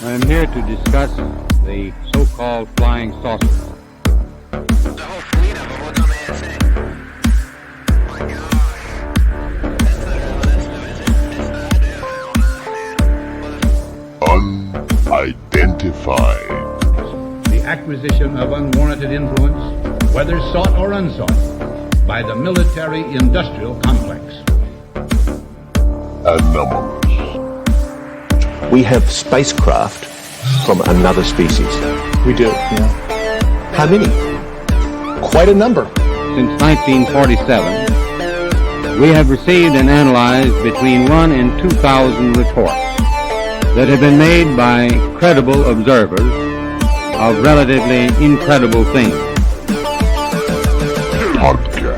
I am here to discuss the so-called flying saucer. The whole fleet of them, what's on the ASA? My God. Unidentified. The acquisition of unwarranted influence, whether sought or unsought, by the military-industrial complex. Anomalous. We have spacecraft from another species. We do, yeah. How many? Quite a number. Since 1947, we have received and analyzed between 1 and 2,000 reports that have been made by credible observers of relatively incredible things. Podcast.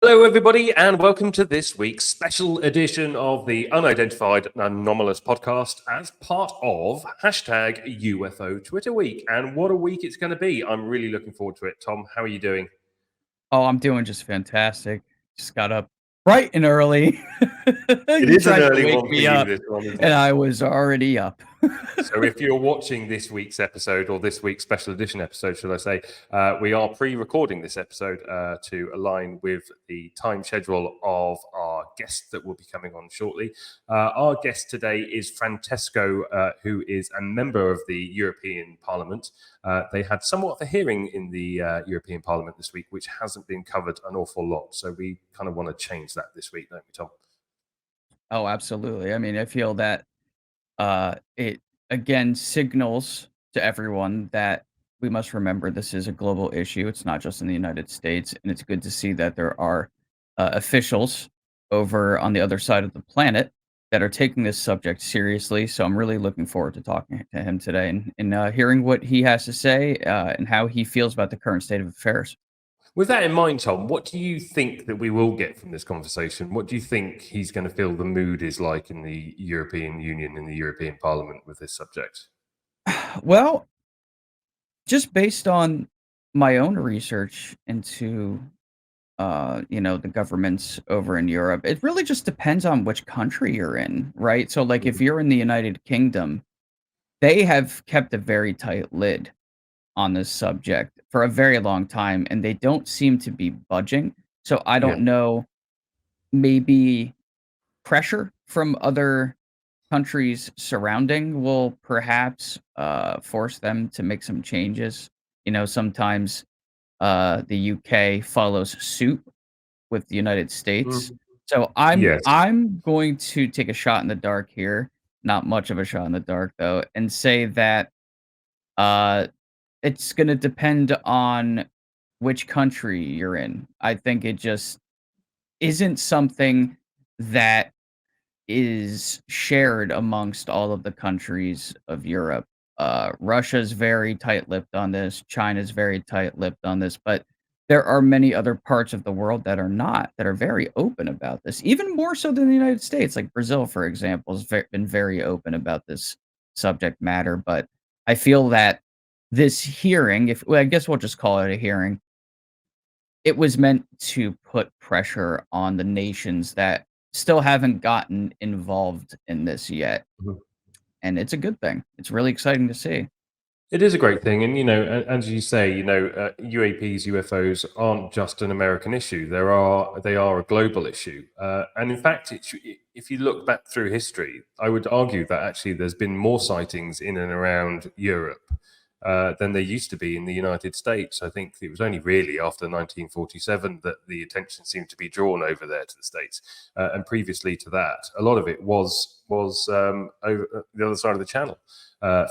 Hello, everybody, and welcome to this week's special edition of the Unidentified Anomalous Podcast as part of hashtag UFO Twitter Week. And what a week it's going to be. I'm really looking forward to it. Tom, how are you doing? Oh, I'm doing just fantastic. Just got up bright and early. It is an early one for you, this one, isn't it? And I was already up. So if you're watching this week's episode, or this week's special edition episode, should I say, we are pre-recording this episode to align with the time schedule of our guest that will be coming on shortly. Our guest today is Francisco, who is a member of the European Parliament. They had somewhat of a hearing in the European Parliament this week, which hasn't been covered an awful lot. So we kind of want to change that this week, don't we, Tom? Oh, absolutely. I mean, I feel that it again signals to everyone that we must remember this is a global issue. It's not just in the United States, and it's good to see that there are officials over on the other side of the planet that are taking this subject seriously. So I'm really looking forward to talking to him today and hearing what he has to say and how he feels about the current state of affairs. With that in mind, Tom, what do you think that we will get from this conversation? What do you think he's going to feel the mood is like in the European Union, in the European Parliament with this subject? Well, just based on my own research into, the governments over in Europe, it really just depends on which country you're in, right? So, like, if you're in the United Kingdom, they have kept a very tight lid on this subject for a very long time, and they don't seem to be budging. So I don't know, maybe pressure from other countries surrounding will perhaps force them to make some changes. Sometimes the UK follows suit with the United States. So I'm going to take a shot in the dark here, not much of a shot in the dark though, and say that it's going to depend on which country you're in. I think it just isn't something that is shared amongst all of the countries of Europe. Russia's very tight-lipped on this. China's very tight-lipped on this. But there are many other parts of the world that are not, that are very open about this, even more so than the United States. Like Brazil, for example, has been very open about this subject matter. But I feel that this hearing, I guess we'll just call it a hearing, it was meant to put pressure on the nations that still haven't gotten involved in this yet. And it's a good thing. It's really exciting to see. It is a great thing. And, as you say, UAPs, UFOs aren't just an American issue. They are a global issue. And in fact, if you look back through history, I would argue that actually there's been more sightings in and around Europe than there used to be in the United States. I think it was only really after 1947 that the attention seemed to be drawn over there to the States. And previously to that, a lot of it was over the other side of the channel.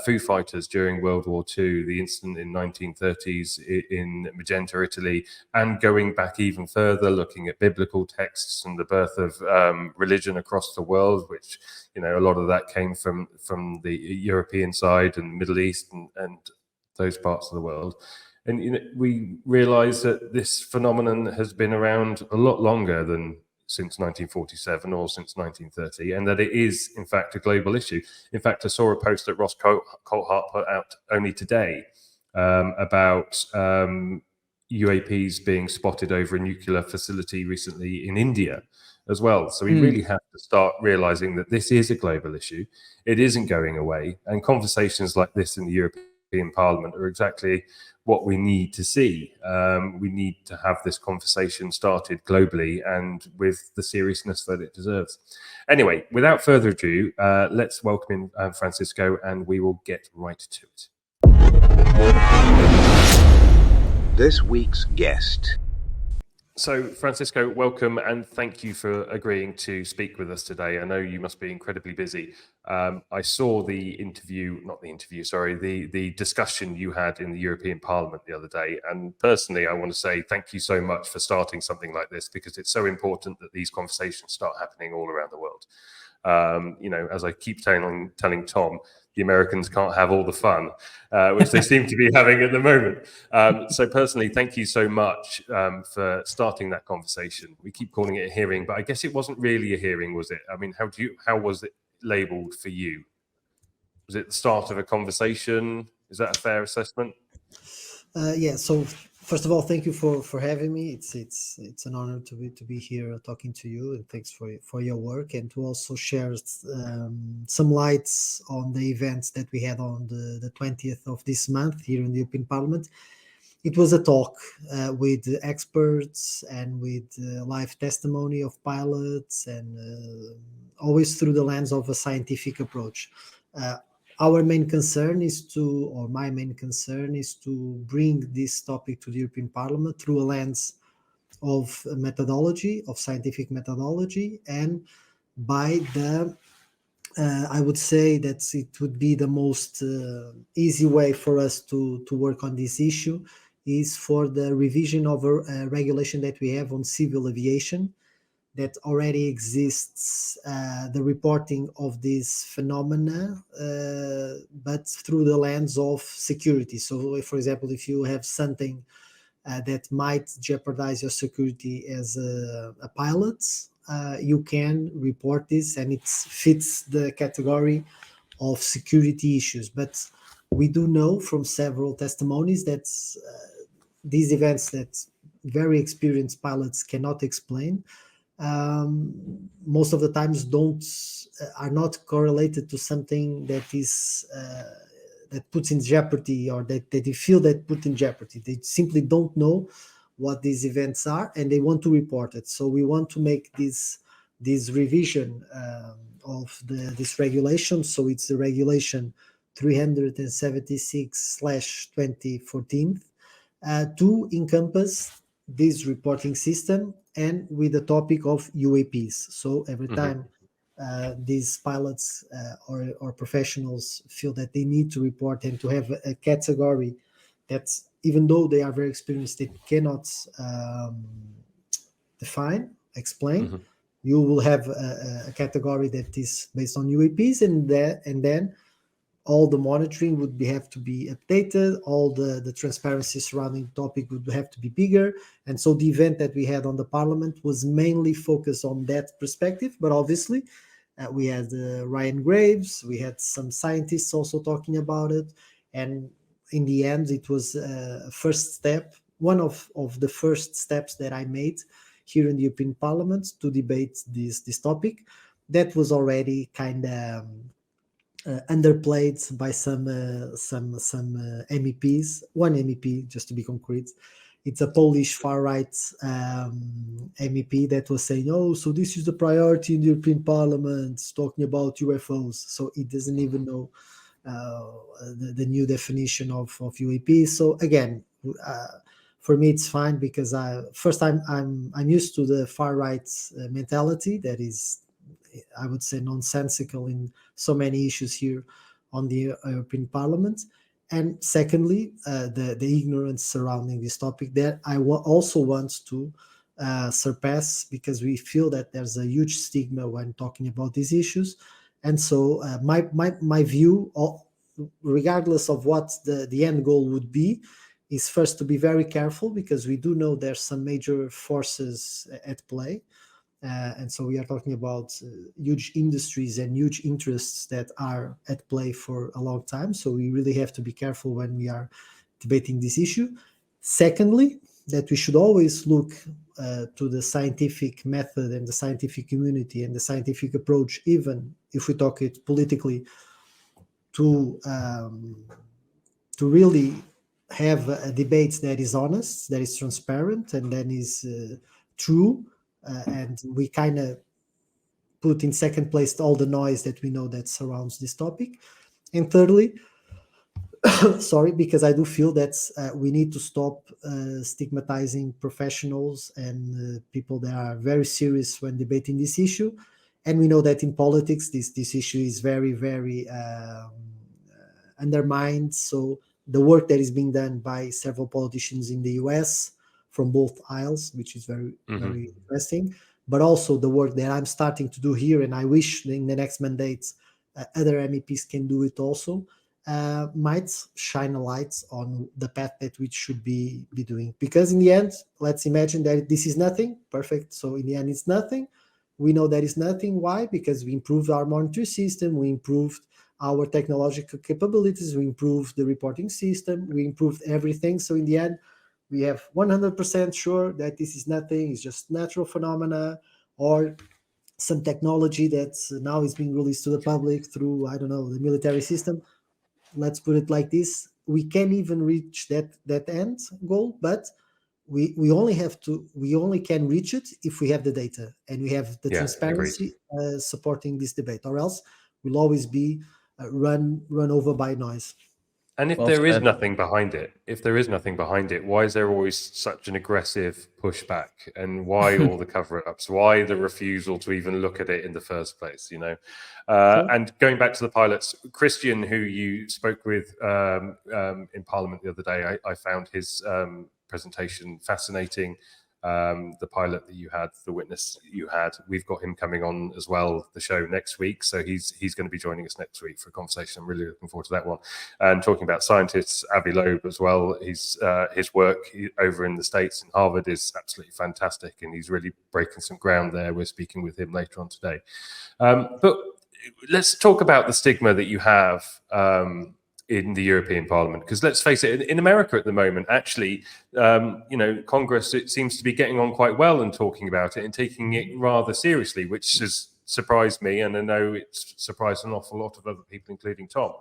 Foo Fighters during World War II, the incident in 1930s in Magenta, Italy, and going back even further, looking at biblical texts and the birth of religion across the world, which, a lot of that came from the European side and Middle East and those parts of the world. And we realize that this phenomenon has been around a lot longer than since 1947 or since 1930, and that it is, in fact, a global issue. In fact, I saw a post that Ross Coulthart put out only today about UAPs being spotted over a nuclear facility recently in India as well. So we really have to start realizing that this is a global issue. It isn't going away. And conversations like this in the European Parliament are exactly what we need to see. We need to have this conversation started globally and with the seriousness that it deserves. Anyway, without further ado, let's welcome in Francisco, and we will get right to it. This week's guest. So, Francisco, welcome, and thank you for agreeing to speak with us today. I know you must be incredibly busy. I saw the discussion you had in the European Parliament the other day. And personally, I want to say thank you so much for starting something like this, because it's so important that these conversations start happening all around the world. As I keep telling Tom, the Americans can't have all the fun, which they seem to be having at the moment. So personally, thank you so much for starting that conversation. We keep calling it a hearing, but I guess it wasn't really a hearing, was it? I mean, how was it labeled for you? Was it the start of a conversation? Is that a fair assessment? Yeah. So first of all, thank you for having me. It's an honor to be here talking to you, and thanks for your work, and to also share some lights on the events that we had on the 20th of this month here in the European Parliament. It was a talk with experts and with live testimony of pilots, and always through the lens of a scientific approach. My main concern is to bring this topic to the European Parliament through a lens of methodology, of scientific methodology, and by I would say that it would be the most easy way for us to work on this issue is for the revision of a regulation that we have on civil aviation that already exists, the reporting of this phenomena, but through the lens of security. So, for example, if you have something that might jeopardize your security as a pilot, you can report this, and it fits the category of security issues. But we do know from several testimonies that these events that very experienced pilots cannot explain, most of the times are not correlated to something that is that puts in jeopardy, or that they feel that put in jeopardy. They simply don't know what these events are, and they want to report it. So we want to make this revision of this regulation. So it's the regulation 376/2014 to encompass this reporting system, and with the topic of UAPs. So every time these pilots or professionals feel that they need to report and to have a category that, even though they are very experienced, they cannot explain, you will have a category that is based on UAPs, and then all the monitoring would have to be updated, all the transparency surrounding the topic would have to be bigger. And so the event that we had on the Parliament was mainly focused on that perspective, but obviously we had Ryan Graves, we had some scientists also talking about it, and in the end it was a first step, one of the first steps that I made here in the European Parliament to debate this topic that was already kind of underplayed by some MEPs. One MEP, just to be concrete, it's a Polish far-right MEP that was saying, "Oh, so this is the priority in the European Parliament, talking about UFOs." So he doesn't even know the new definition of UAP. So again, for me, it's fine, because I'm used to the far-right mentality that is, I would say, nonsensical in so many issues here on the European Parliament. And secondly, the ignorance surrounding this topic that I also want to surpass, because we feel that there's a huge stigma when talking about these issues. And so my view, regardless of what the end goal would be, is first to be very careful, because we do know there's some major forces at play. And so we are talking about huge industries and huge interests that are at play for a long time. So we really have to be careful when we are debating this issue. Secondly, that we should always look to the scientific method and the scientific community and the scientific approach, even if we talk it politically, to really have a debate that is honest, that is transparent, and that is true. And we kind of put in second place all the noise that we know that surrounds this topic. And thirdly, sorry, because I do feel that we need to stop stigmatizing professionals and people that are very serious when debating this issue. And we know that in politics, this issue is very, very undermined. So the work that is being done by several politicians in the US from both aisles, which is very, very interesting, but also the work that I'm starting to do here, and I wish in the next mandates other MEPs can do it also, might shine a light on the path that we should be doing. Because in the end, let's imagine that this is nothing. Perfect. So in the end, it's nothing. We know that it's nothing. Why? Because we improved our monitoring system, we improved our technological capabilities, we improved the reporting system, we improved everything. So in the end, we have 100% sure that this is nothing, it's just natural phenomena or some technology that now is being released to the public through, I don't know, the military system. Let's put it like this. We can't even reach that end goal, but we only can reach it if we have the data and we have the transparency supporting this debate, or else we'll always be run over by noise. And if there is nothing behind it, why is there always such an aggressive pushback? And why all the cover-ups? Why the refusal to even look at it in the first place? You know, and going back to the pilots, Christian, who you spoke with in Parliament the other day, I found his presentation fascinating. The pilot that you had, the witness you had, we've got him coming on as well, the show next week. So he's going to be joining us next week for a conversation. I'm really looking forward to that one. And talking about scientists, Avi Loeb as well. His work over in the States in Harvard is absolutely fantastic, and he's really breaking some ground there. We're speaking with him later on today. But let's talk about the stigma that you have in the European Parliament, because let's face it, in America at the moment, actually, Congress, it seems to be getting on quite well and talking about it and taking it rather seriously, which has surprised me, and I know it's surprised an awful lot of other people, including Tom.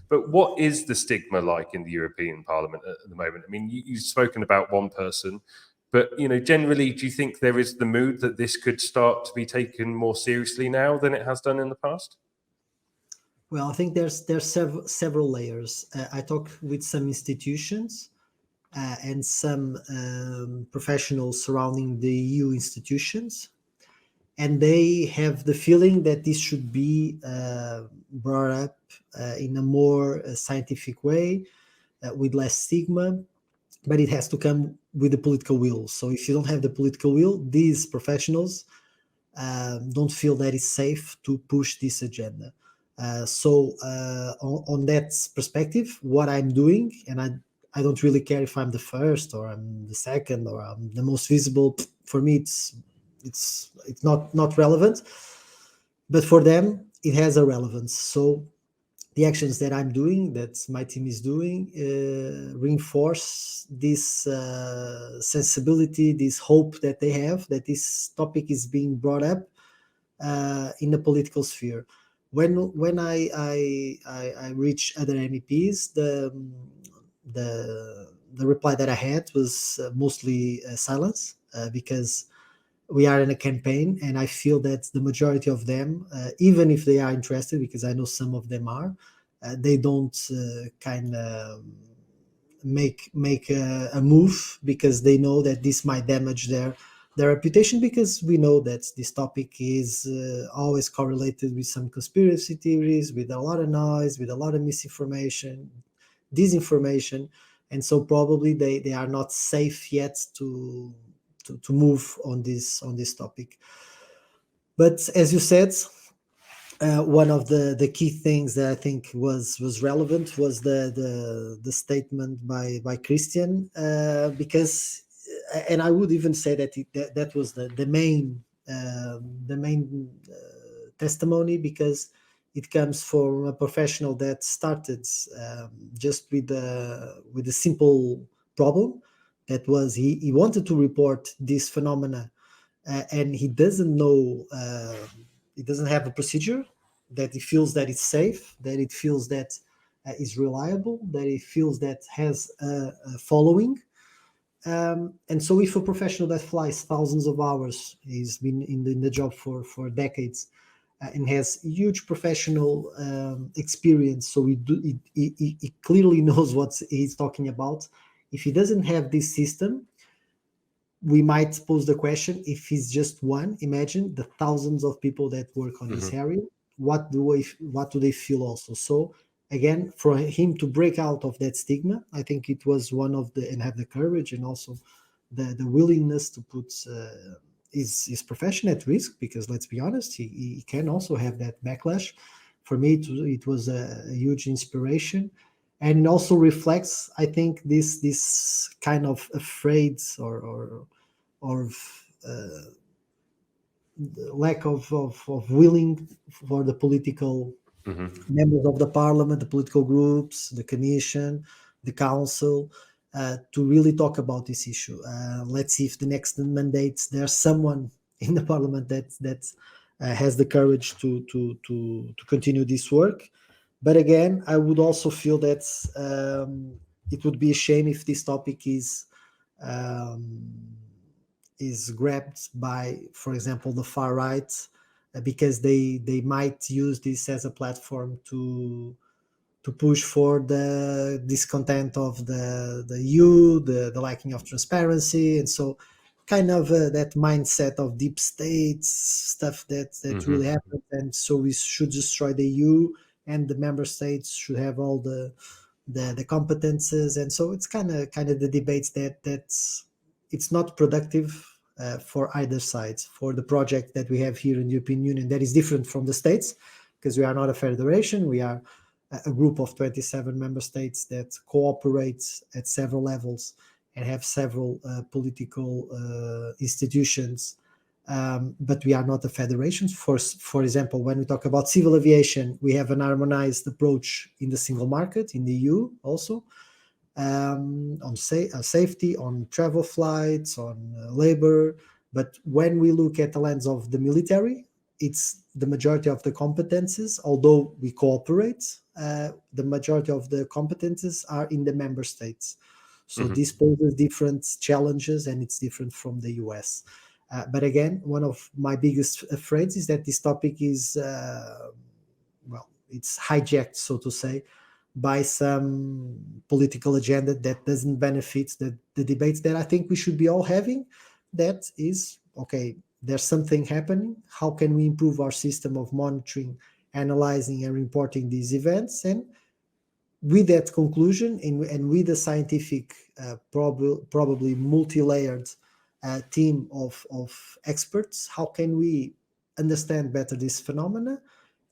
But what is the stigma like in the European Parliament at the moment? I mean, you've spoken about one person, but generally, do you think there is the mood that this could start to be taken more seriously now than it has done in the past? Well, I think there's several layers. I talked with some institutions and some professionals surrounding the EU institutions, and they have the feeling that this should be brought up in a more scientific way, with less stigma, but it has to come with the political will. So if you don't have the political will, these professionals don't feel that it's safe to push this agenda. So on that perspective, what I'm doing, and I don't really care if I'm the first or I'm the second or I'm the most visible. For me, it's not relevant, but for them, it has a relevance. So the actions that I'm doing, that my team is doing, reinforce this sensibility, this hope that they have that this topic is being brought up in the political sphere. When I reach other MEPs, the reply that I had was mostly silence, because we are in a campaign, and I feel that the majority of them, even if they are interested, because I know some of them are, they don't kind of make a move, because they know that this might damage their reputation, because we know that this topic is always correlated with some conspiracy theories, with a lot of noise, with a lot of misinformation, disinformation, and so probably they are not safe yet to move on this topic. But as you said, one of the key things that I think was relevant was the statement by Christian, because, and I would even say that that was the main the main testimony, because it comes from a professional that started just with a simple problem. That was he wanted to report this phenomena, and he doesn't know, he doesn't have a procedure, that he feels that it's safe, that it feels that is reliable, that he feels that has a following. And so if a professional that flies thousands of hours, he's been in the job for decades, and has huge professional experience, so he clearly knows what he's talking about. If he doesn't have this system, we might pose the question, if he's just one, imagine the thousands of people that work on this area, what do they feel also? So again, for him to break out of that stigma, I think it was one of the, and have the courage and also the willingness to put his profession at risk, because let's be honest, he can also have that backlash. For me, it was a huge inspiration, and it also reflects, I think, this kind of afraid or lack of willing for the political members of the parliament, the political groups, the commission, the council, to really talk about this issue. Let's see if the next mandate there's someone in the parliament that has the courage to continue this work. But again, I would also feel that it would be a shame if this topic is grabbed by, for example, the far right, because they might use this as a platform to push for the discontent of the EU, the lacking of transparency, and so kind of that mindset of deep states stuff that really happens. And so we should destroy the EU, and the member states should have all the competences. And so it's kind of the debates that it's not productive for either side, for the project that we have here in the European Union, that is different from the states, because we are not a federation. We are a group of 27 member states that cooperate at several levels and have several political institutions, but we are not a federation. For example, when we talk about civil aviation, we have an harmonized approach in the single market, in the EU also, on safety, on travel flights, on labor. But when we look at the lens of the military, it's the majority of the competences, although we cooperate, the majority of the competences are in the member states. So this poses different challenges, and it's different from the US. But again, one of my biggest afraid is that this topic is, it's hijacked, so to say, by some political agenda that doesn't benefit the debates that I think we should be all having. That is, okay, there's something happening. How can we improve our system of monitoring, analyzing, and reporting these events? And with that conclusion, and with a scientific, probably multi-layered team of experts, how can we understand better this phenomena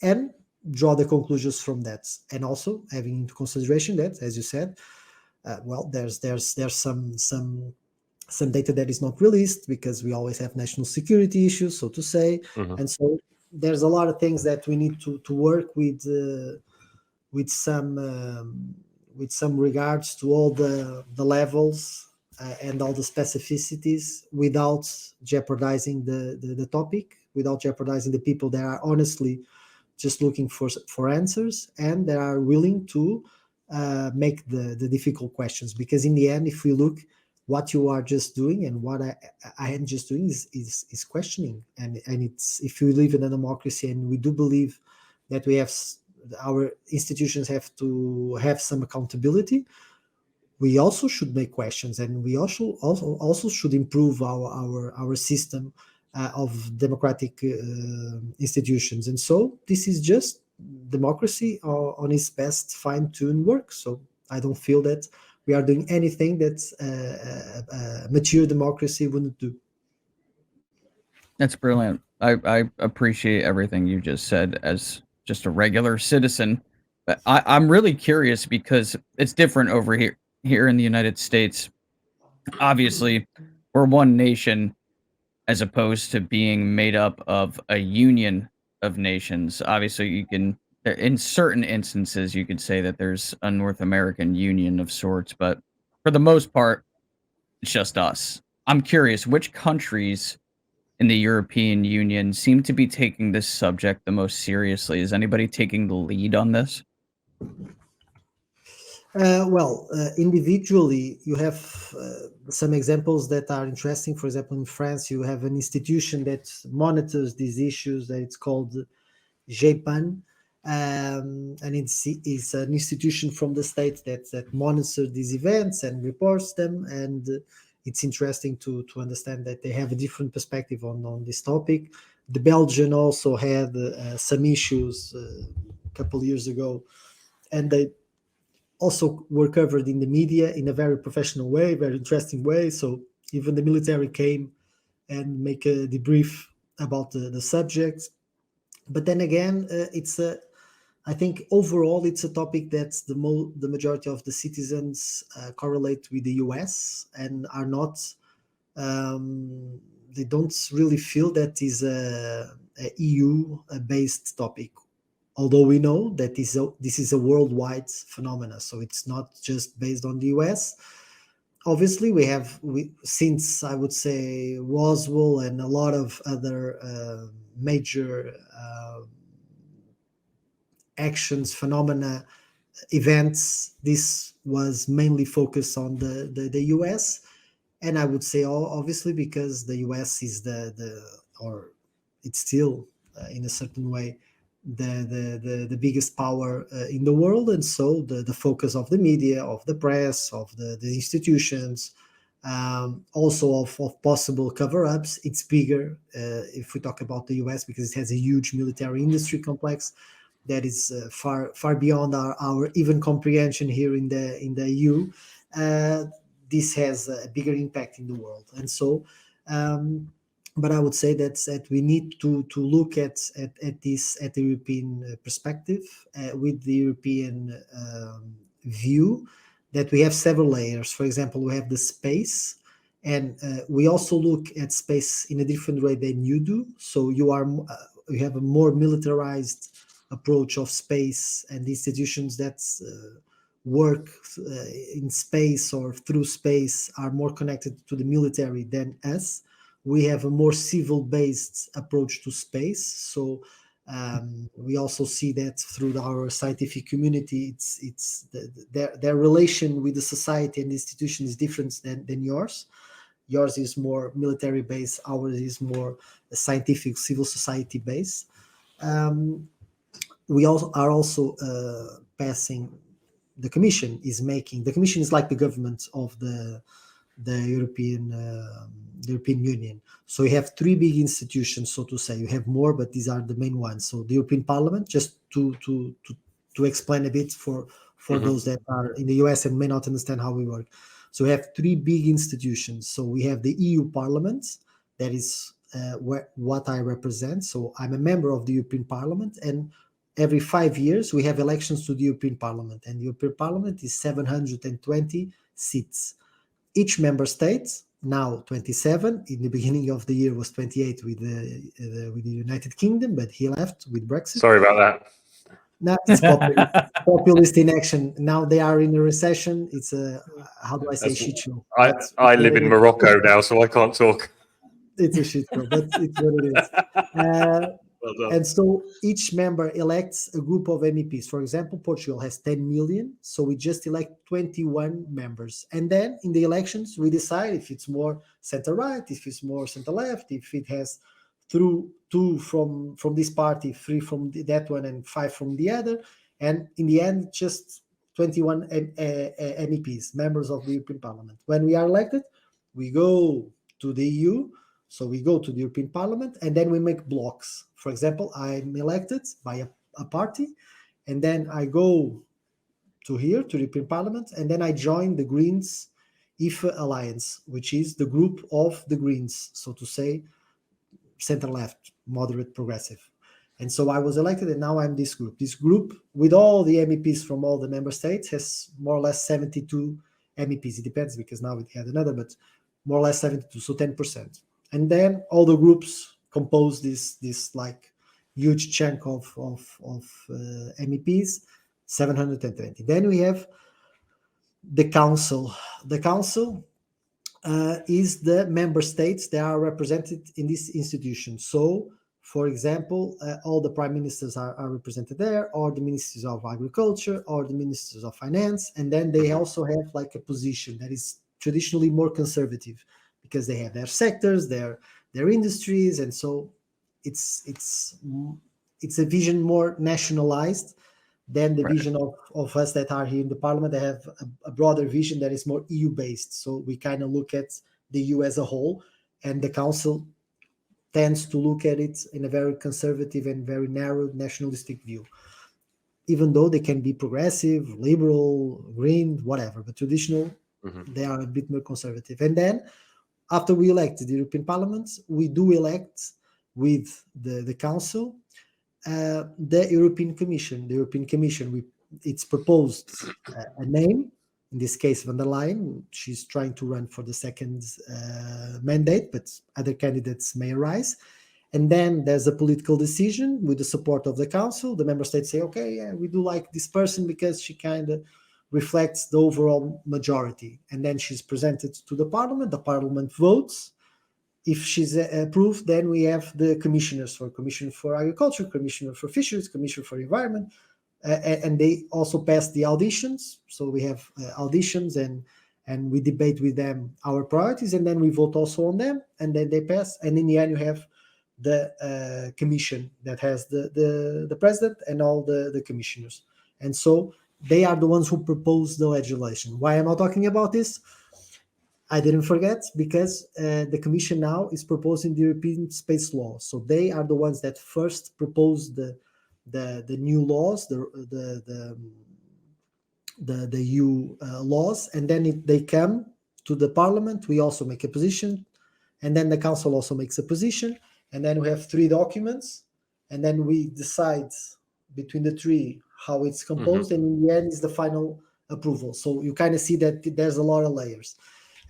and draw the conclusions from that? And also having into consideration that, as you said, there's some data that is not released, because we always have national security issues, so to say. And so there's a lot of things that we need to work with some regards to all the levels and all the specificities, without jeopardizing the topic, without jeopardizing the people that are honestly just looking for answers, and they are willing to make the difficult questions. Because in the end, if we look, what you are just doing and what I am just doing is questioning. And it's, if we live in a democracy, and we do believe that we have, our institutions have to have some accountability, we also should make questions, and we also should improve our system of democratic institutions. And so this is just democracy on its best fine-tuned work. So I don't feel that we are doing anything that a mature democracy wouldn't do. That's brilliant. I appreciate everything you just said as just a regular citizen. But I'm really curious, because it's different over here in the United States. Obviously, we're one nation. as opposed to being made up of a union of nations. Obviously, you can, in certain instances, you could say that there's a North American union of sorts, but for the most part, it's just us. I'm curious, which countries in the European Union seem to be taking this subject the most seriously? Is anybody taking the lead on this? Individually, you have some examples that are interesting. For example, in France, you have an institution that monitors these issues that it's called GEPAN, and it's an institution from the state that monitors these events and reports them. And it's interesting to understand that they have a different perspective on this topic. The Belgian also had some issues a couple of years ago, and they also were covered in the media in a very professional way, very interesting way. So even the military came and make a debrief about the subject. But then again, I think overall it's a topic that the majority of the citizens correlate with the US and are not. They don't really feel that is a EU-based topic, although we know that this is a worldwide phenomena, so it's not just based on the US. Obviously, since I would say Roswell and a lot of other major actions, phenomena, events, this was mainly focused on the US. And I would say obviously because the US is or it's still in a certain way the biggest power in the world, and so the focus of the media, of the press, of the institutions, also of possible cover-ups, it's bigger if we talk about the US, because it has a huge military industry complex that is far beyond our even comprehension here in the EU. This has a bigger impact in the world, and so. But I would say that we need to look at this at the European perspective, with the European view, that we have several layers. For example, we have the space, and we also look at space in a different way than you do. So you have a more militarized approach of space, and institutions that work in space or through space are more connected to the military than us. We have a more civil-based approach to space. So we also see that through our scientific community, it's their relation with the society and the institution is different than yours. Yours is more military-based. Ours is more scientific, civil society-based. We are also passing. The Commission is like the government of the European Union. So you have three big institutions, so to say. You have more, but these are the main ones. So the European Parliament, just to explain a bit for those that are in the US and may not understand how we work. So we have three big institutions. So we have the EU Parliament, that is what I represent. So I'm a member of the European Parliament, and every 5 years we have elections to the European Parliament, and the European Parliament is 720 seats. Each member state, now 27, in the beginning of the year was 28 with the United Kingdom, but he left with Brexit. Sorry about that. Now it's populist in action. Now they are in a recession. It's a, how do I say, shit show. I live in Morocco now, so I can't talk. It's a shit show, but it's what it is. And so each member elects a group of MEPs. For example, Portugal has 10 million, so we just elect 21 members. And then in the elections, we decide if it's more center-right, if it's more center-left, if it has two from this party, 3 from that one, and 5 from the other. And in the end, just 21 MEPs, members of the European Parliament. When we are elected, we go to the EU. So we go to the European Parliament, and then we make blocks. For example, I'm elected by a party, and then I go to here, to the European Parliament, and then I join the Greens IFA Alliance, which is the group of the Greens, so to say, center-left, moderate, progressive. And so I was elected, and now I'm this group. This group, with all the MEPs from all the member states, has more or less 72 MEPs. It depends, because now we had another, but more or less 72, so 10%. and then all the groups compose this like huge chunk of MEPs, 720. Then we have the council. The council is the member states that are represented in this institution. So, for example, all the prime ministers are represented there, or the ministers of agriculture, or the ministers of finance, and then they also have like a position that is traditionally more conservative because they have their sectors, their industries, and so it's a vision more nationalized than the vision of us that are here in the parliament. They have a broader vision that is more EU based. So we kind of look at the EU as a whole, and the council tends to look at it in a very conservative and very narrow nationalistic view, even though they can be progressive, liberal, green, whatever, but traditional, they are a bit more conservative. And then after we elect the European Parliament, we do elect with the council the European Commission. The European Commission, it's proposed a name, in this case von der Leyen. She's trying to run for the second mandate, but other candidates may arise. And then there's a political decision with the support of the council. The member states say, okay, yeah, we do like this person because she kind of reflects the overall majority. And then she's presented to the parliament. The parliament votes. If she's approved, then we have the commissioners for Commissioner for Agriculture, Commissioner for Fisheries, Commissioner for Environment, and they also pass the auditions. So we have auditions, and we debate with them our priorities, and then we vote also on them, and then they pass. And in the end, you have the commission that has the president and all the commissioners. And so they are the ones who propose the legislation. Why am I talking about this? I didn't forget, because the Commission now is proposing the European Space Law. So they are the ones that first proposed the new laws, the EU laws, and then they come to the Parliament. We also make a position, and then the Council also makes a position, and then we have 3 documents, and then we decide between the 3 how it's composed, and in the end is the final approval. So you kind of see that there's a lot of layers.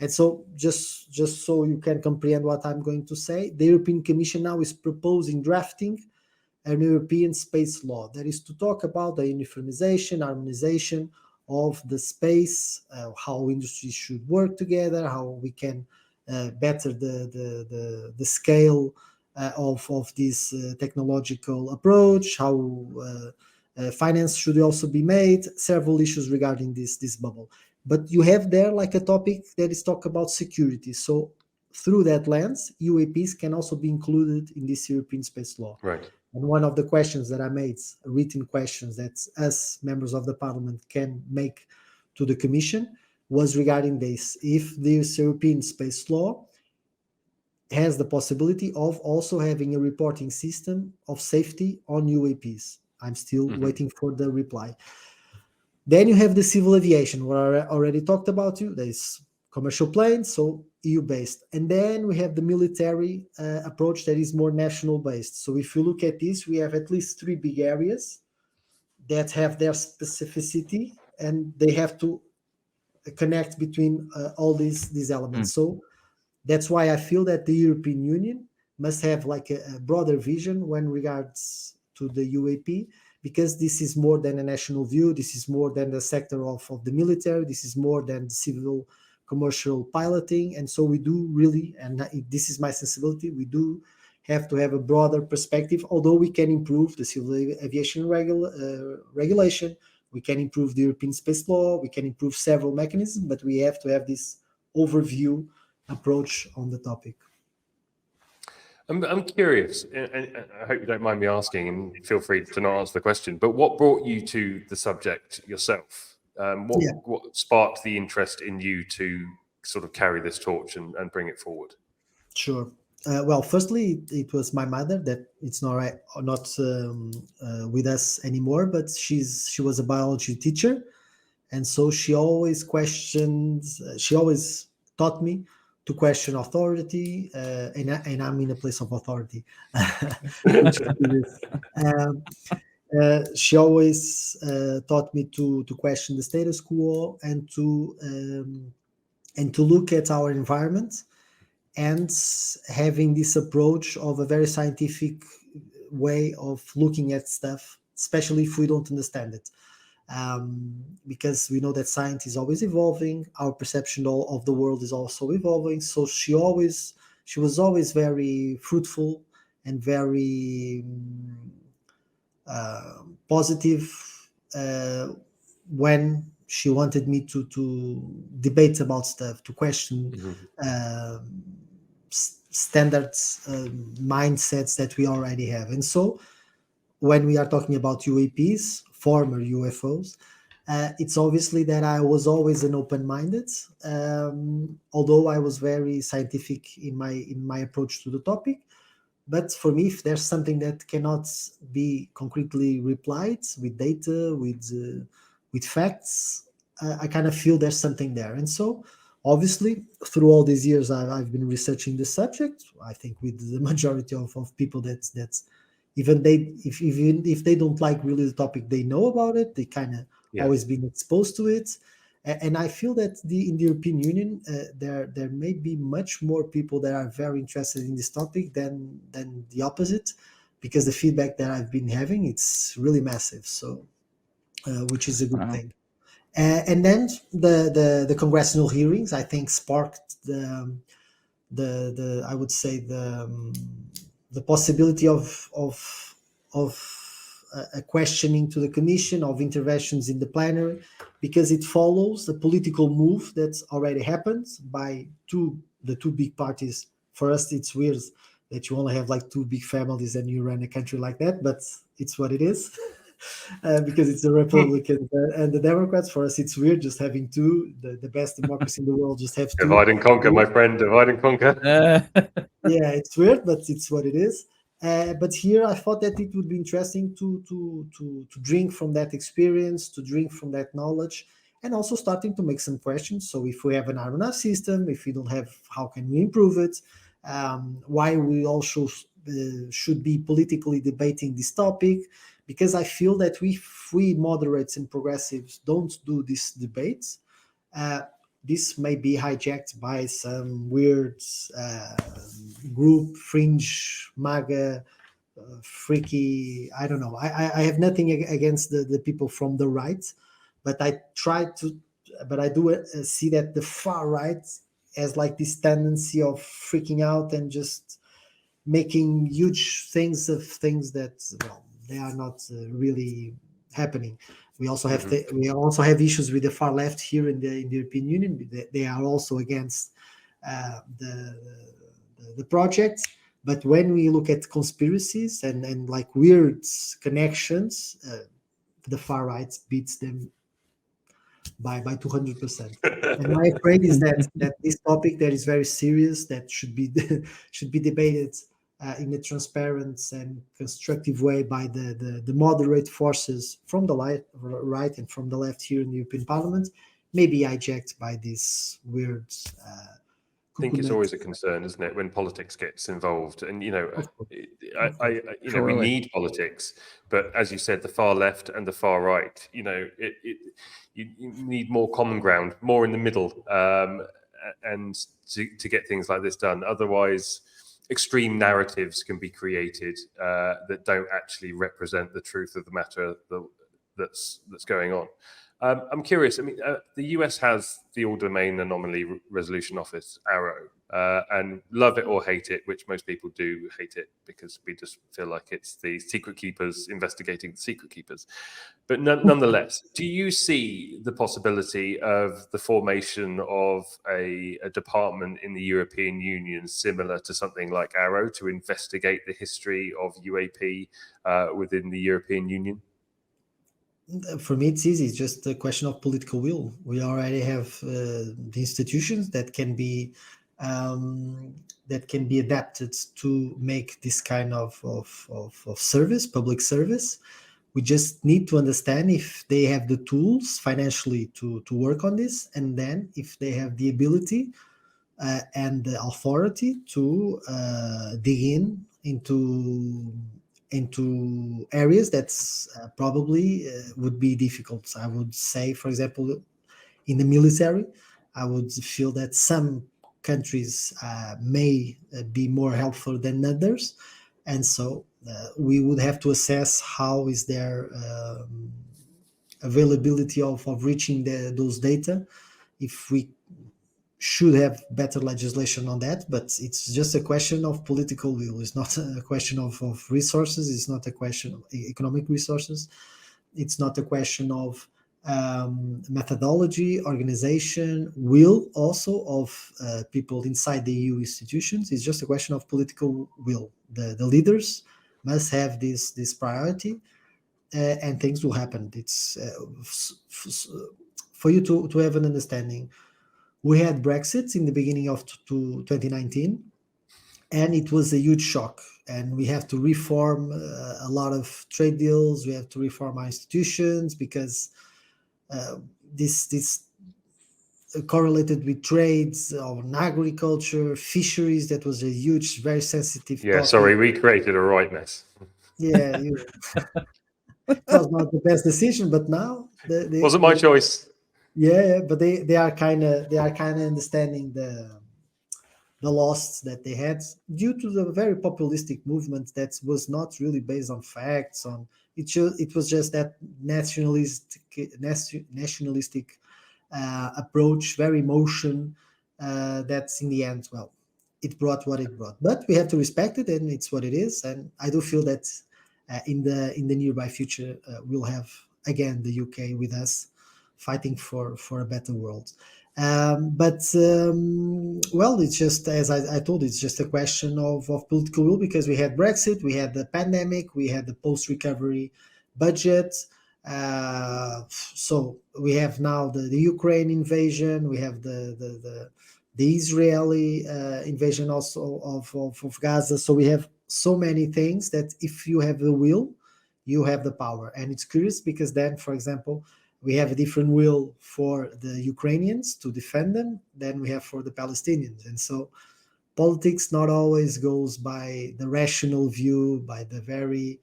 And so just so you can comprehend what I'm going to say, the European Commission now is proposing drafting an European space law that is to talk about the uniformization, harmonization of the space, how industries should work together, how we can better the scale of this technological approach, how finance should also be made, several issues regarding this bubble. But you have there like a topic that is talk about security. So through that lens, UAPs can also be included in this European space law. Right. And one of the questions that I made, written questions that us members of the parliament can make to the Commission, was regarding this. If this European space law has the possibility of also having a reporting system of safety on UAPs. I'm still waiting for the reply. Then you have the civil aviation, what I already talked about. There's commercial planes, so EU-based. And then we have the military approach that is more national-based. So if you look at this, we have at least 3 big areas that have their specificity, and they have to connect between all these elements. So that's why I feel that the European Union must have like a broader vision when regards to the UAP, because this is more than a national view. This is more than the sector of the military. This is more than the civil commercial piloting. And so we do really, and this is my sensibility, we do have to have a broader perspective, although we can improve the civil aviation regulation, we can improve the European space law, we can improve several mechanisms, but we have to have this overview approach on the topic. I'm curious, and I hope you don't mind me asking, and feel free to not answer the question, but what brought you to the subject yourself? What sparked the interest in you to sort of carry this torch and bring it forward? Sure. Well, firstly, it was my mother that it's not with us anymore, but she was a biology teacher, and so she always taught me to question authority, and I'm in a place of authority. She always taught me to question the status quo and to look at our environment and having this approach of a very scientific way of looking at stuff, especially if we don't understand it. Because we know that science is always evolving, our perception of the world is also evolving. So she was always very fruitful and very positive when she wanted me to debate about stuff, to question standards, mindsets that we already have. And so when we are talking about UAPs, former UFOs, it's obviously that I was always an open-minded, although I was very scientific in my approach to the topic. But for me, if there's something that cannot be concretely replied with data, with facts, I kind of feel there's something there. And so, obviously, through all these years, I've been researching the subject. I think with the majority of people that's even if they don't like really the topic, they know about it. They kind of always been exposed to it. And I feel that in the European Union, there may be much more people that are very interested in this topic than the opposite, because the feedback that I've been having, it's really massive. So, which is a good thing. And then the congressional hearings, I think, sparked the I would say the possibility of a questioning to the Commission, of interventions in the plenary, because it follows the political move that's already happened by the two big parties. For us, it's weird that you only have like two big families and you run a country like that, but it's what it is. Because it's the Republicans and the Democrats. For us, it's weird just having two. The best democracy in the world just have two. Divide and conquer, my friend. Divide and conquer. Yeah, it's weird, but it's what it is. But here, I thought that it would be interesting to drink from that experience, to drink from that knowledge, and also starting to make some questions. So, if we have an arm enough system, if we don't have, how can we improve it? Why we also should be politically debating this topic? Because I feel that if we moderates and progressives don't do these debates, this may be hijacked by some weird group, fringe, MAGA, freaky, I don't know. I have nothing against the people from the right, but I do see that the far right has like this tendency of freaking out and just making huge things of things that, well, they are not really happening. We also have issues with the far left here in the European Union. They are also against the project. But when we look at conspiracies and like weird connections, the far right beats them by 200%. And my afraid is that this topic that is very serious, that should be debated in a transparent and constructive way by the moderate forces from the right and from the left here in the European Parliament, may be hijacked by this weird. I think it's always a concern, isn't it, when politics gets involved? And we need politics, but as you said, the far left and the far right, you need more common ground, more in the middle, and to get things like this done. Otherwise, extreme narratives can be created that don't actually represent the truth of the matter that's going on. I'm curious. I mean, the US has the All Domain Anomaly Resolution Office, AARO, and love it or hate it, which most people do hate it because we just feel like it's the secret keepers investigating the secret keepers. But nonetheless, do you see the possibility of the formation of a department in the European Union similar to something like AARO to investigate the history of UAP within the European Union? For me, it's easy. It's just a question of political will. We already have the institutions that can be adapted to make this kind of service, public service. We just need to understand if they have the tools financially to work on this, and then if they have the ability and the authority to dig into areas that's probably would be difficult. I would say, for example, in the military, I would feel that some countries may be more helpful than others, and so we would have to assess how is their availability of reaching those data, if we should have better legislation on that. But it's just a question of political will. It's not a question of resources. It's not a question of economic resources. It's not a question of methodology, organization, will also of people inside the EU institutions. It's just a question of political will. The leaders must have this priority, and things will happen. It's for you to have an understanding. We had Brexit in the beginning of 2019, and it was a huge shock. And we have to reform a lot of trade deals. We have to reform our institutions because this correlated with trades on agriculture, fisheries. That was a huge, very sensitive topic. Sorry, we created a right mess. Yeah, it was not the best decision, but now wasn't my choice. Yeah, but they are kind of understanding the loss that they had due to the very populistic movement that was not really based on facts. It was just that nationalistic approach, very emotion. That's in the end, well, it brought what it brought. But we have to respect it, and it's what it is. And I do feel that in the nearby future, we'll have again the UK with us, fighting for a better world. Well, it's just, as I told, it's just a question of political will, because we had Brexit, we had the pandemic, we had the post-recovery budget. So we have now the Ukraine invasion, we have the Israeli invasion also of Gaza. So we have so many things that if you have the will, you have the power. And it's curious because then, for example, we have a different will for the Ukrainians to defend them than we have for the Palestinians. And so politics not always goes by the rational view, by the very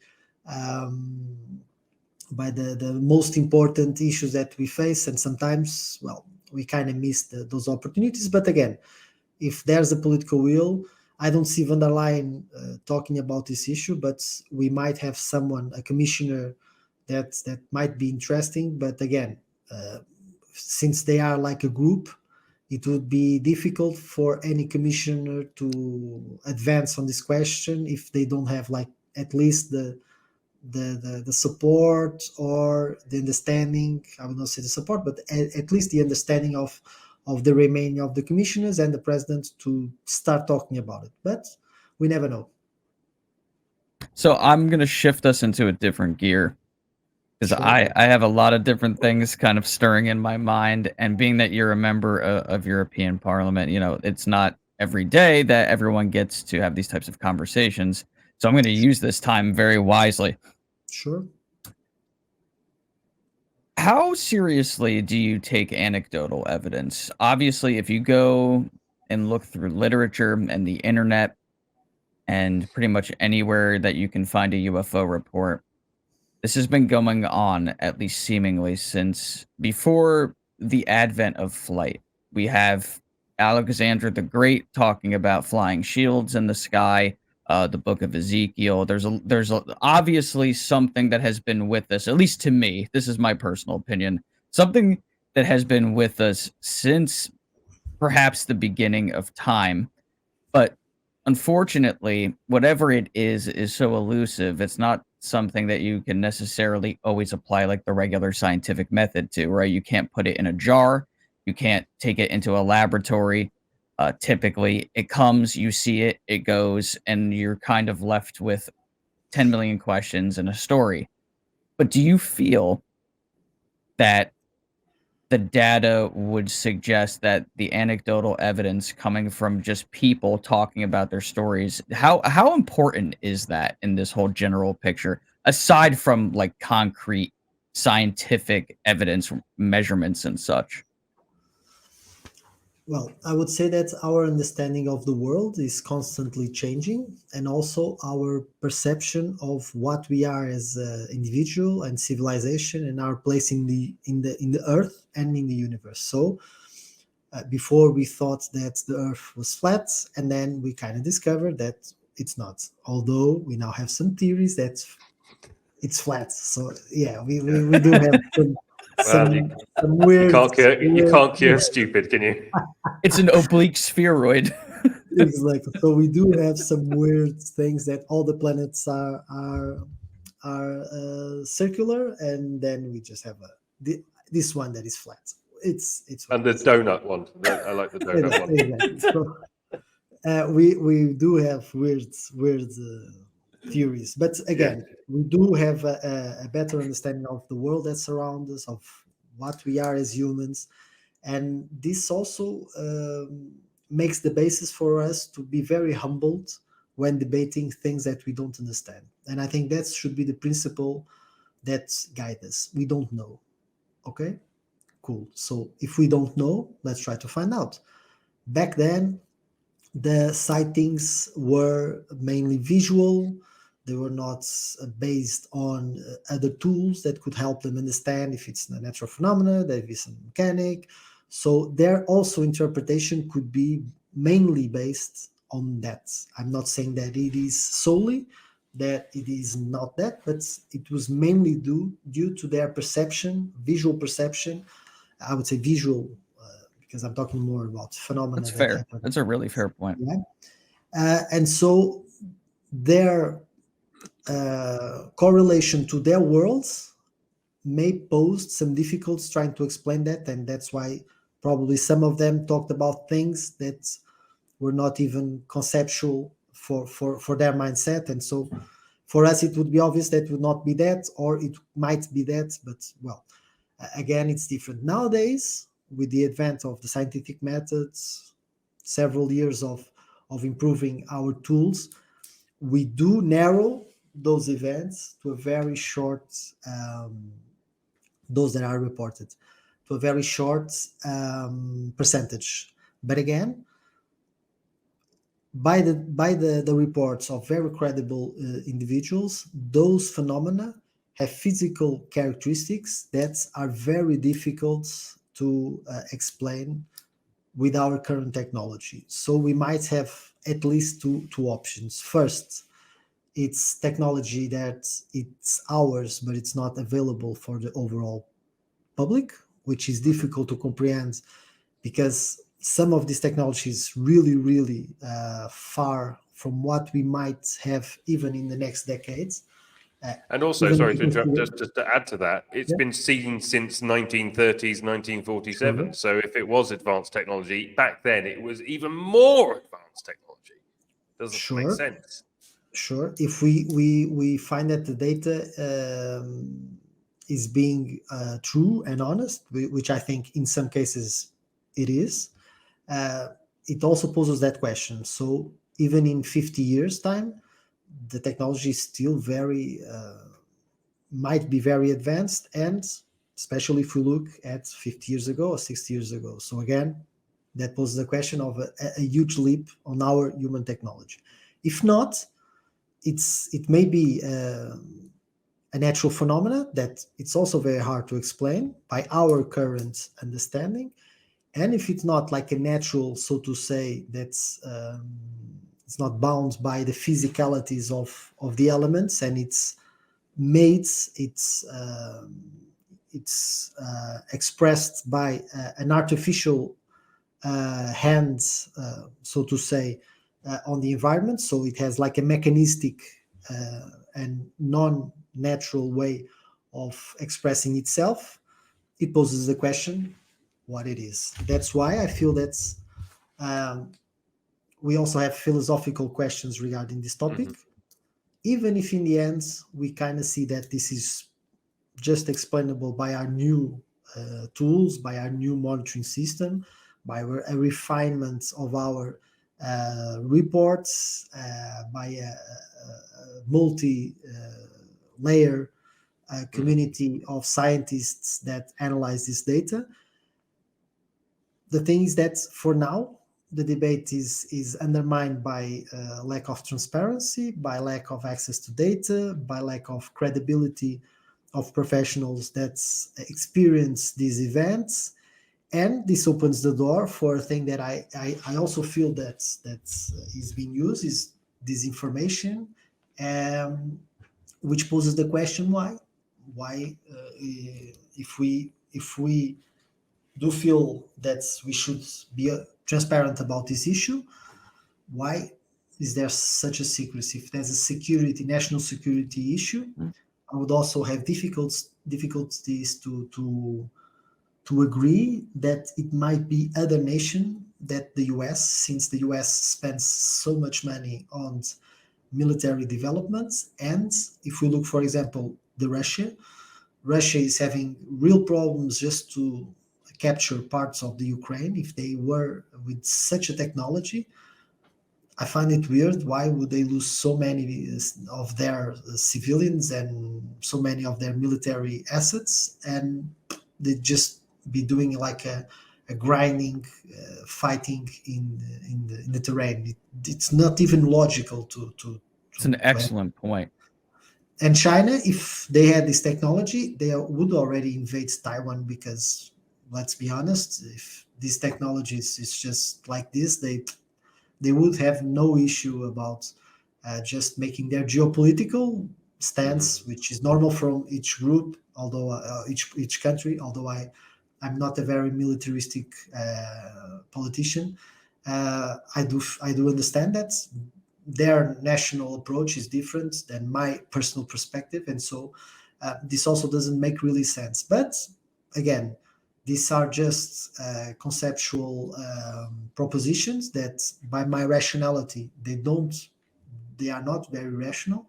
by the most important issues that we face. And sometimes, well, we kind of miss those opportunities. But again, if there's a political will, I don't see von der Leyen talking about this issue, but we might have someone, a commissioner, that might be interesting. But again, since they are like a group, it would be difficult for any commissioner to advance on this question if they don't have like at least the support or the understanding. I would not say the support, but at least the understanding of the remaining of the commissioners and the president to start talking about it. But we never know. So I'm going to shift us into a different gear, because I have a lot of different things kind of stirring in my mind. And being that you're a member of European Parliament, you know, it's not every day that everyone gets to have these types of conversations. So I'm going to use this time very wisely. Sure. How seriously do you take anecdotal evidence? Obviously, if you go and look through literature and the internet and pretty much anywhere that you can find a UFO report, this has been going on, at least seemingly, since before the advent of flight. We have Alexander the Great talking about flying shields in the sky, the book of Ezekiel. There's obviously something that has been with us, at least to me, this is my personal opinion, something that has been with us since perhaps the beginning of time. But unfortunately, whatever it is so elusive. It's not something that you can necessarily always apply like the regular scientific method to, right? You can't put it in a jar. You can't take it into a laboratory. Typically, it comes, you see it, it goes, and you're kind of left with 10 million questions and a story. But do you feel that the data would suggest that the anecdotal evidence coming from just people talking about their stories, how important is that in this whole general picture, aside from like concrete scientific evidence, measurements and such? Well, I would say that our understanding of the world is constantly changing, and also our perception of what we are as an individual and civilization, and our place in the earth and in the universe. So Before we thought that the Earth was flat, and then we kind of discovered that it's not. Although we now have some theories that it's flat. So yeah, we do have Well, some weird. you can't cure stupid, can you? It's an oblique spheroid. Exactly. So we do have some weird things that all the planets are circular, and then we just have this one that is flat. It's And the donut one. I like the donut one. exactly. So, we do have weird theories, but again, we do have a better understanding of the world that surrounds us, of what we are as humans, and this also makes the basis for us to be very humbled when debating things that we don't understand. And I think that should be the principle that guides us. We don't know. Okay, cool. So if we don't know, let's try to find out. Back then, the sightings were mainly visual. They were not based on other tools that could help them understand if it's a natural phenomena, that is a mechanic. So their also interpretation could be mainly based on that. I'm not saying that it is solely, that it is not that, but it was mainly due to their perception, visual perception. I would say visual, because I'm talking more about phenomena. That's fair. That's a really fair point. Yeah. And so their correlation to their worlds may pose some difficulties trying to explain that, and that's why probably some of them talked about things that were not even conceptual for their mindset. And so for us, it would be obvious that it would not be that, or it might be that, but well, again, it's different. Nowadays, with the advent of the scientific methods, several years of improving our tools, we do narrow those events to a very short, those that are reported, to a very short percentage. But again, by the reports of very credible individuals, those phenomena have physical characteristics that are very difficult to explain with our current technology. So we might have at least two options. First, it's technology that it's ours, but it's not available for the overall public, which is difficult to comprehend because some of these technologies really, really far from what we might have even in the next decades. And also, sorry to interrupt, just to add to that, it's been seen since 1930s, 1947. Sure. So if it was advanced technology, back then it was even more advanced technology. Doesn't make sense. Sure. If we find that the data is being true and honest, which I think in some cases it is, it also poses that question. So even in 50 years' time, the technology is still very, might be very advanced, and especially if we look at 50 years ago or 60 years ago. So again, that poses the question of a huge leap on our human technology. If not, it may be a natural phenomena that it's also very hard to explain by our current understanding. And if it's not like a natural, so to say, that's it's not bound by the physicalities of the elements, and it's made, it's expressed by an artificial hand, so to say, on the environment. So it has like a mechanistic and non-natural way of expressing itself. It poses the question what it is. That's why I feel that's we also have philosophical questions regarding this topic, even if in the end we kind of see that this is just explainable by our new tools, by our new monitoring system, by a refinement of our reports, by a multi-layer community of scientists that analyze this data. The thing is that for now, the debate is undermined by lack of transparency, by lack of access to data, by lack of credibility of professionals that experience these events, And this opens the door for a thing that I also feel that is being used is disinformation, which poses the question why if we do feel that we should be transparent about this issue, why is there such a secrecy? If there's a national security issue, I would also have difficulties to agree that it might be other nation that the US, since the US spends so much money on military developments. And if we look, for example, Russia is having real problems just to capture parts of the Ukraine. If they were with such a technology, I find it weird. Why would they lose so many of their civilians and so many of their military assets, and they just be doing like a grinding, fighting in the terrain? It's not even logical to It's an excellent point. And China, if they had this technology, they would already invade Taiwan, because let's be honest, if this technology is just like this, they would have no issue about just making their geopolitical stance, which is normal from each group, although each country. Although I'm not a very militaristic politician, I do understand that their national approach is different than my personal perspective, and so this also doesn't make really sense. But again, these are just conceptual propositions that, by my rationality, they are not very rational.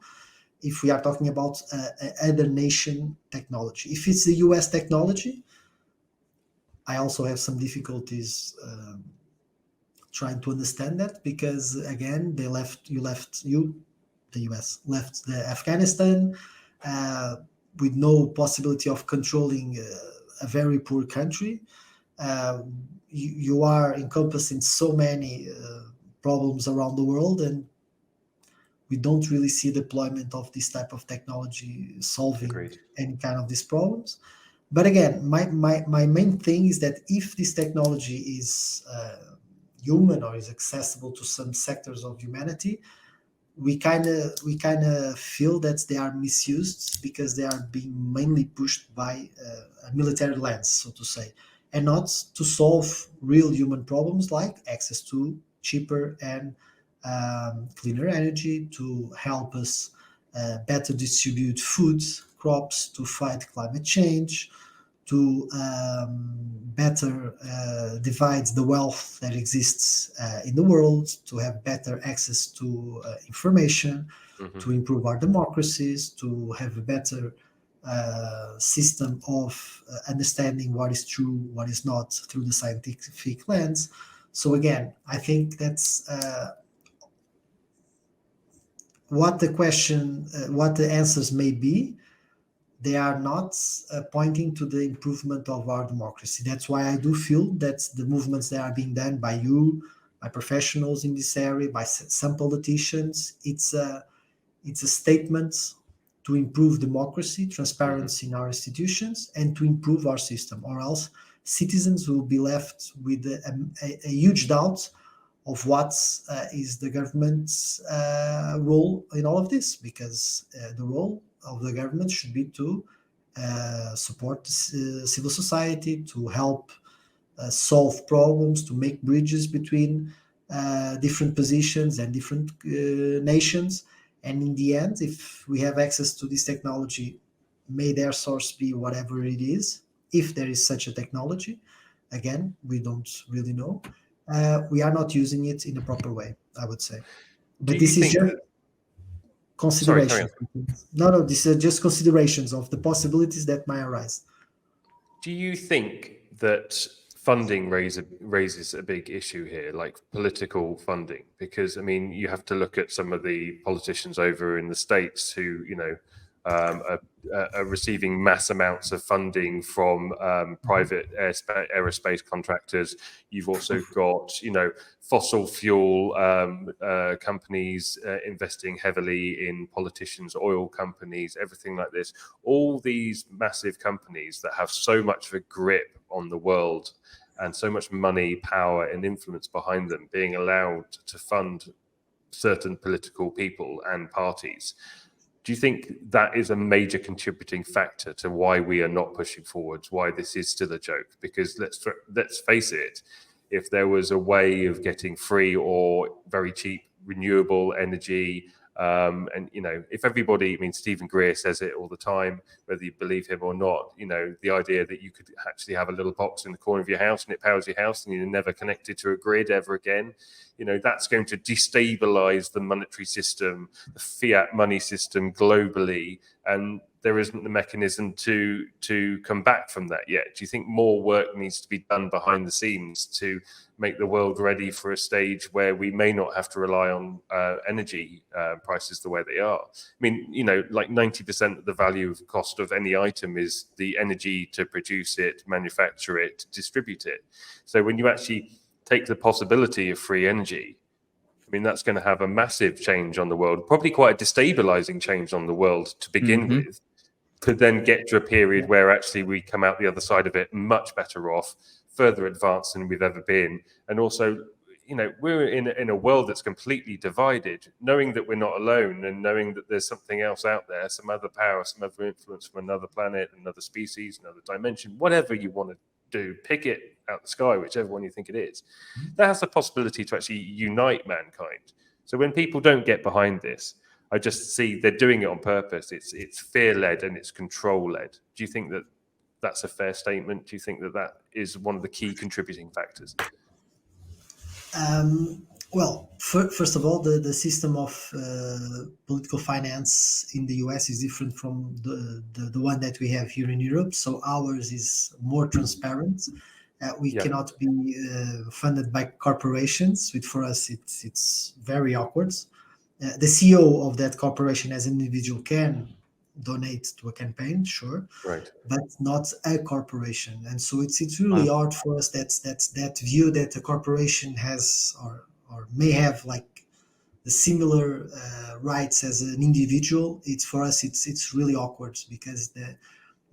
If we are talking about other nation technology, if it's the US technology, I also have some difficulties trying to understand that, because again, the US left the Afghanistan with no possibility of controlling a very poor country. You are encompassing so many problems around the world, and we don't really see deployment of this type of technology solving any kind of these problems. But again, my main thing is that if this technology is human or is accessible to some sectors of humanity, we kind of feel that they are misused, because they are being mainly pushed by a military lens, so to say, and not to solve real human problems like access to cheaper and cleaner energy, to help us better distribute food, crops, to fight climate change, to better divide the wealth that exists in the world, to have better access to information, to improve our democracies, to have a better system of understanding what is true, what is not, through the scientific lens. So again, I think that's what the answers may be. They are not pointing to the improvement of our democracy. That's why I do feel that the movements that are being done by you, by professionals in this area, by some politicians, it's a statement to improve democracy, transparency in our institutions, and to improve our system. Or else citizens will be left with a huge doubt of what is the government's role in all of this, because the role of the government should be to support civil society, to help solve problems, to make bridges between different positions and different nations. And in the end, if we have access to this technology, may their source be whatever it is, if there is such a technology. Again, we don't really know. We are not using it in a proper way, I would say. But this is just considerations. No, these are just considerations of the possibilities that might arise. Do you think that funding raises a big issue here, like political funding? Because, I mean, you have to look at some of the politicians over in the States who, are receiving mass amounts of funding from private aerospace contractors. You've also got, fossil fuel companies investing heavily in politicians, oil companies, everything like this. All these massive companies that have so much of a grip on the world and so much money, power, and influence behind them being allowed to fund certain political people and parties. Do you think that is a major contributing factor to why we are not pushing forwards, why this is still a joke? Because let's face it, if there was a way of getting free or very cheap renewable energy, and if everybody, I mean, Stephen Greer says it all the time, whether you believe him or not, the idea that you could actually have a little box in the corner of your house and it powers your house and you're never connected to a grid ever again, that's going to destabilize the monetary system, the fiat money system globally, and there isn't the mechanism to come back from that yet. Do you think more work needs to be done behind the scenes to make the world ready for a stage where we may not have to rely on energy prices the way they are? I mean, like 90% of the value of cost of any item is the energy to produce it, manufacture it, distribute it. So when you actually take the possibility of free energy, I mean, that's going to have a massive change on the world, probably quite a destabilizing change on the world to begin with, to then get to a period where actually we come out the other side of it much better off, further advanced than we've ever been. And also, we're in a world that's completely divided, knowing that we're not alone and knowing that there's something else out there, some other power, some other influence from another planet, another species, another dimension, whatever you want to do, pick it out the sky, whichever one you think it is. That has the possibility to actually unite mankind. So when people don't get behind this, I just see they're doing it on purpose. It's fear-led and it's control-led. Do you think that that's a fair statement? Do you think that that is one of the key contributing factors? Well, first of all, the system of political finance in the US is different from the one that we have here in Europe. So ours is more transparent. We cannot be funded by corporations, which for us it's very awkward. The CEO of that corporation as an individual can donate to a campaign, sure, right, but not a corporation. And so it's really hard for us. That's that view that a corporation has or may have like the similar rights as an individual. It's for us. It's really awkward because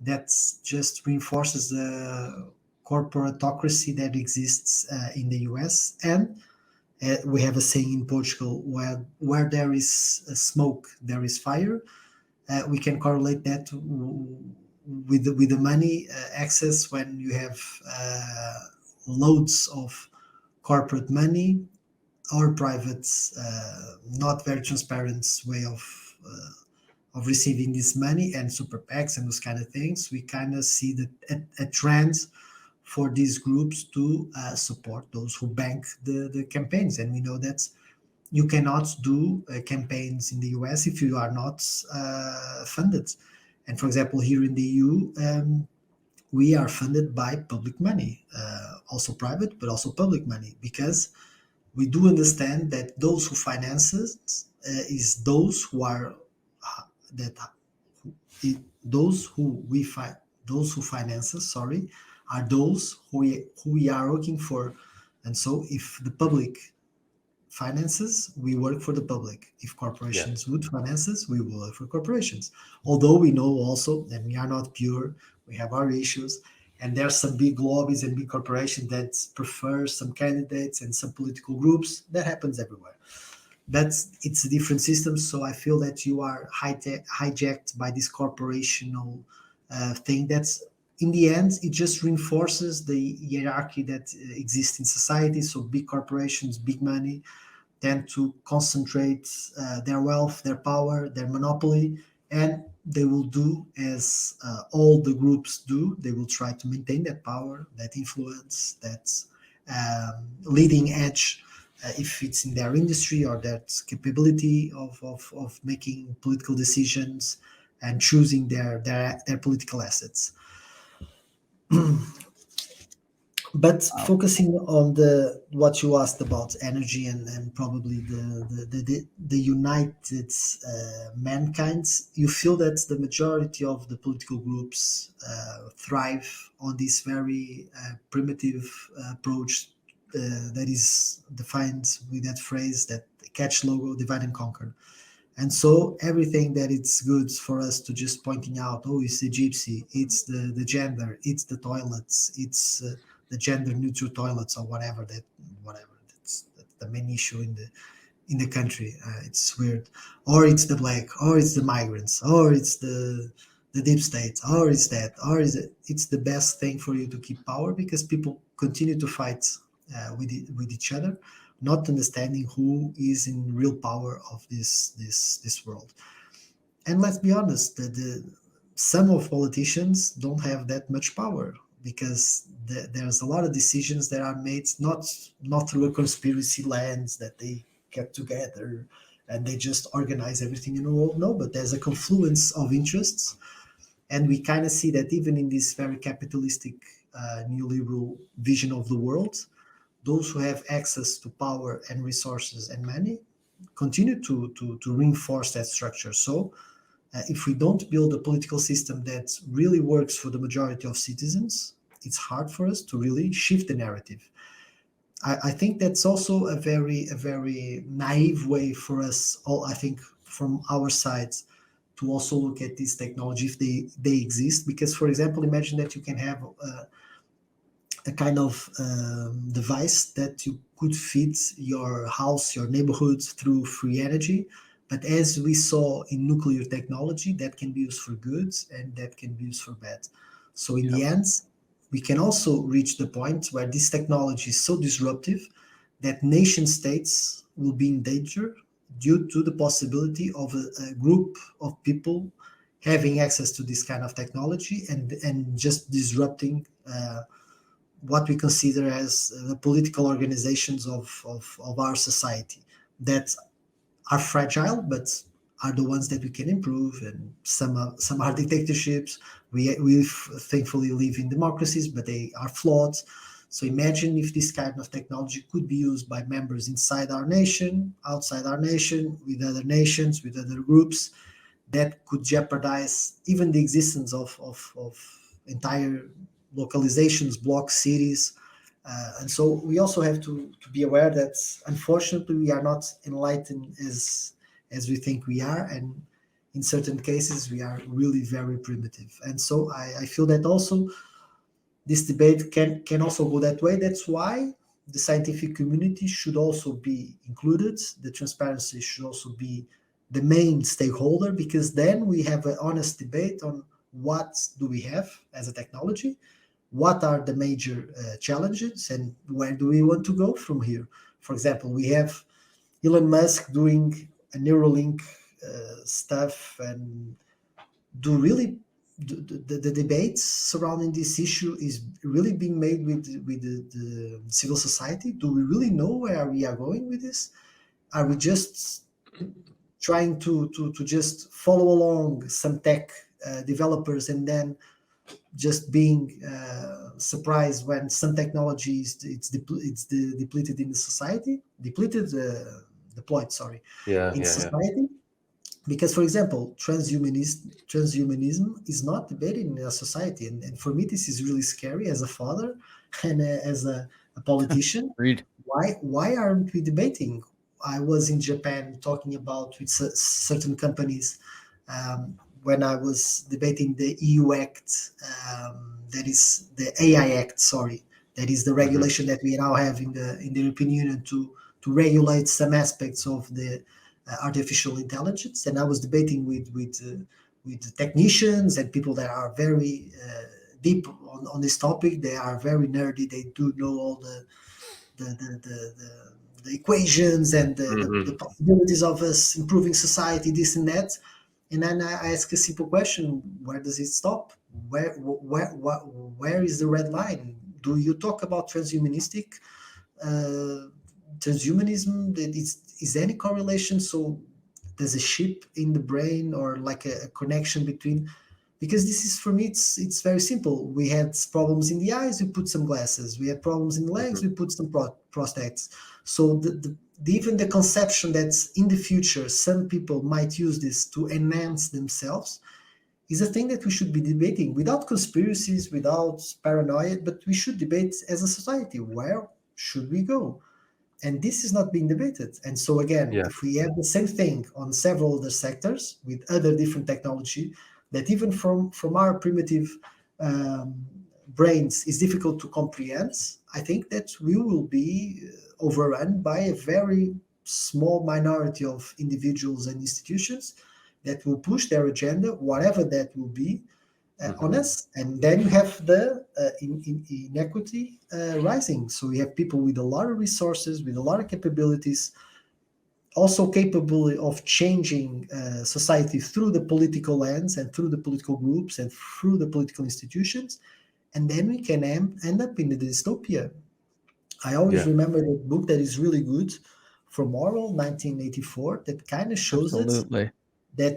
that's just reinforces the corporatocracy that exists in the US. And we have a saying in Portugal, where there is smoke, there is fire. We can correlate that with the money access. When you have loads of corporate money or private, not very transparent way of receiving this money, and super PACs and those kind of things, we kind of see that a trend for these groups to support those who bank the campaigns. And we know that you cannot do campaigns in the US if you are not funded. And for example, here in the EU, we are funded by public money, also private, but also public money, because we do understand that those who finance is those who are those who finance us, are those who we are working for. And so if the public finances, we work for the public. If corporations would finance us, we will work for corporations. Although we know also that we are not pure, we have our issues, and there are some big lobbies and big corporations that prefer some candidates and some political groups. That happens everywhere. But it's a different system, so I feel that you are hijacked by this corporational thing that's, in the end, it just reinforces the hierarchy that exists in society. So big corporations, big money, tend to concentrate their wealth, their power, their monopoly, and they will do as all the groups do. They will try to maintain that power, that influence, that leading edge, if it's in their industry, or that capability of making political decisions and choosing their political assets. But focusing on what you asked about energy and probably the united mankind, you feel that the majority of the political groups thrive on this very primitive approach that is defined with that phrase, that catch logo, divide and conquer. And so everything that it's good for us to just pointing out, oh, it's the gypsy, it's the gender, it's the toilets, it's the gender neutral toilets or whatever. That's the main issue in the country. It's weird. Or it's the black, or it's the migrants, or it's the deep state, or it's that, or is it? It's the best thing for you to keep power, because people continue to fight with each other, not understanding who is in real power of this world. And let's be honest, some of politicians don't have that much power, because there's a lot of decisions that are made not through a conspiracy lens that they get together and they just organize everything in the world. No, but there's a confluence of interests, and we kind of see that even in this very capitalistic neoliberal vision of the world, those who have access to power and resources and money continue to reinforce that structure. So if we don't build a political system that really works for the majority of citizens, it's hard for us to really shift the narrative. I think that's also a very naive way for us all, I think, from our side, to also look at this technology if they exist. Because, for example, imagine that you can have a kind of device that you could feed your house, your neighborhood through free energy. But as we saw in nuclear technology, that can be used for good and that can be used for bad. So in the end, we can also reach the point where this technology is so disruptive that nation states will be in danger due to the possibility of a group of people having access to this kind of technology and just disrupting what we consider as the political organizations of our society that are fragile, but are the ones that we can improve. And some are dictatorships. We thankfully live in democracies, but they are flawed. So imagine if this kind of technology could be used by members inside our nation, outside our nation, with other nations, with other groups, that could jeopardize even the existence of entire localizations, block cities. And so we also have to be aware that, unfortunately, we are not enlightened as we think we are, and in certain cases we are really very primitive. And so I feel that also this debate can also go that way. That's why the scientific community should also be included. The transparency should also be the main stakeholder, because then we have an honest debate on what do we have as a technology, what are the major challenges, and where do we want to go from here. For example, we have Elon Musk doing a Neuralink stuff, and the debates surrounding this issue is really being made with the civil society. Do we really know where we are going with this? Are we just trying to just follow along some tech developers and then just being surprised when some technology is depleted in the society, deployed in society? Because, for example, transhumanism is not debated in a society, and for me this is really scary as a father and as a politician. Read. Why aren't we debating? I was in Japan talking about with certain companies when I was debating the EU Act, that is the AI Act, that is the regulation that we now have in the European Union to regulate some aspects of the artificial intelligence. And I was debating with technicians and people that are very deep on this topic. They are very nerdy. They do know all the equations and the possibilities of us improving society, this and that. And then I ask a simple question: where does it stop? Where is the red line? Do you talk about transhumanism? Is any correlation? So there's a chip in the brain, or like a connection between? Because this is, for me, it's very simple. We had problems in the eyes, we put some glasses. We had problems in the legs, we put some prosthetics. So even the conception that in the future some people might use this to enhance themselves is a thing that we should be debating without conspiracies, without paranoia, but we should debate as a society, where should we go? And this is not being debated. And so again, if we have the same thing on several other sectors with other different technology, that even from our primitive brains is difficult to comprehend, I think that we will be overrun by a very small minority of individuals and institutions that will push their agenda, whatever that will be, on us. And then you have the inequity rising. So we have people with a lot of resources, with a lot of capabilities, also capable of changing society through the political lens and through the political groups and through the political institutions. And then we can end up in the dystopia. I always remember that book that is really good from Orwell, 1984, that kind of shows us that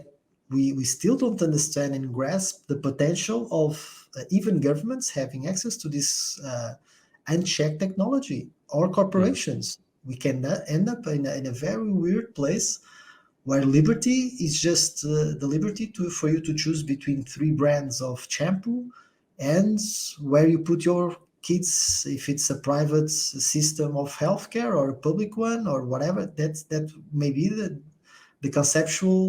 we still don't understand and grasp the potential of even governments having access to this unchecked technology, or corporations. We can end up in a very weird place where liberty is just the liberty for you to choose between 3 brands of shampoo, and where you put your kids, if it's a private system of healthcare or a public one or whatever. That may be the conceptual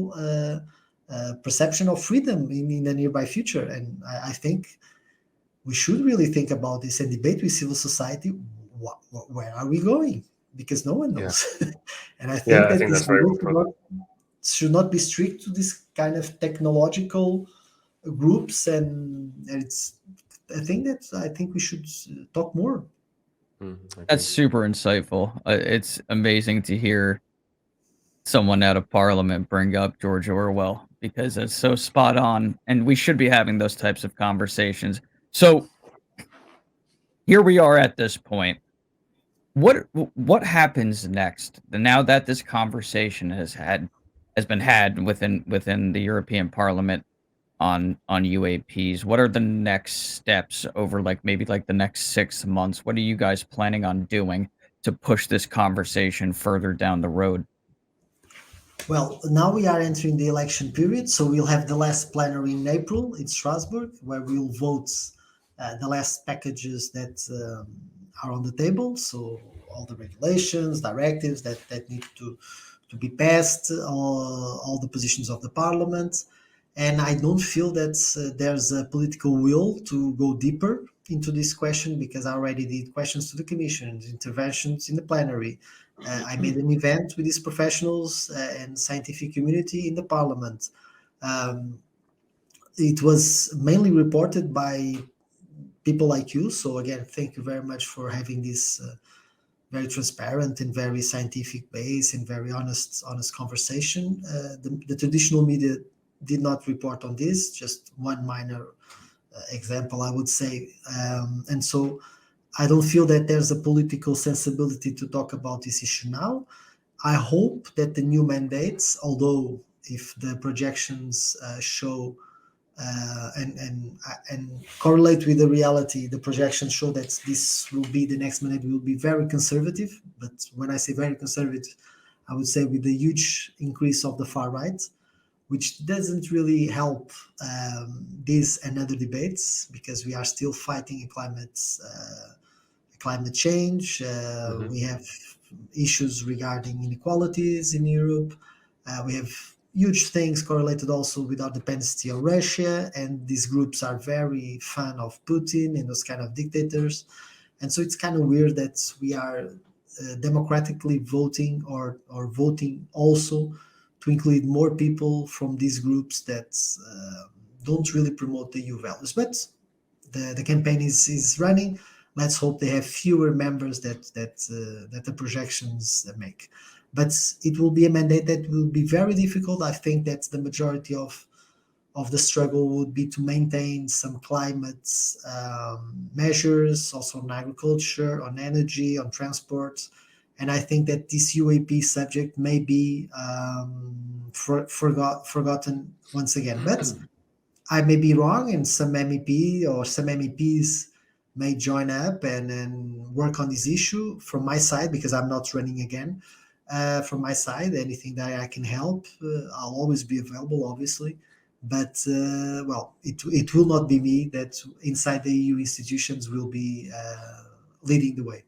perception of freedom in the nearby future. And I think we should really think about this and debate with civil society. Where are we going? Because no one knows. And I think that this should not be strict to this kind of technological groups, and I think we should talk more. That's super insightful. It's amazing to hear someone out of Parliament bring up George Orwell, because it's so spot on, and we should be having those types of conversations. So here we are at this point. What happens next now that this conversation has been had within the European Parliament on UAPs? What are the next steps over maybe the next 6 months? What are you guys planning on doing to push this conversation further down the road? Well, now we are entering the election period, so we'll have the last plenary in April in Strasbourg, where we'll vote the last packages that are on the table. So all the regulations, directives that need to be passed, all the positions of the parliament. And I don't feel that there's a political will to go deeper into this question, because I already did questions to the commission, interventions in the plenary. I made an event with these professionals and scientific community in the parliament. It was mainly reported by people like you. So again, thank you very much for having this very transparent and very scientific base and very honest conversation. The traditional media did not report on this, just one minor example, I would say. And so I don't feel that there's a political sensibility to talk about this issue now. I hope that the new mandates, although if the projections show and correlate with the reality, the projections show that this will be, the next mandate will be very conservative. But when I say very conservative, I would say with the huge increase of the far right, which doesn't really help these and other debates, because we are still fighting climate change. We have issues regarding inequalities in Europe. We have huge things correlated also with our dependency on Russia, and these groups are very fan of Putin and those kind of dictators. And so it's kind of weird that we are democratically voting or voting also to include more people from these groups that don't really promote the EU values. But the campaign is running. Let's hope they have fewer members that the projections make. But it will be a mandate that will be very difficult. I think that the majority of the struggle would be to maintain some climate measures, also on agriculture, on energy, on transport. And I think that this UAP subject may be forgotten once again. But I may be wrong, and some MEP or some MEPs may join up and work on this issue from my side, because I'm not running again. From my side, anything that I can help, I'll always be available, obviously. But it will not be me that inside the EU institutions will be leading the way.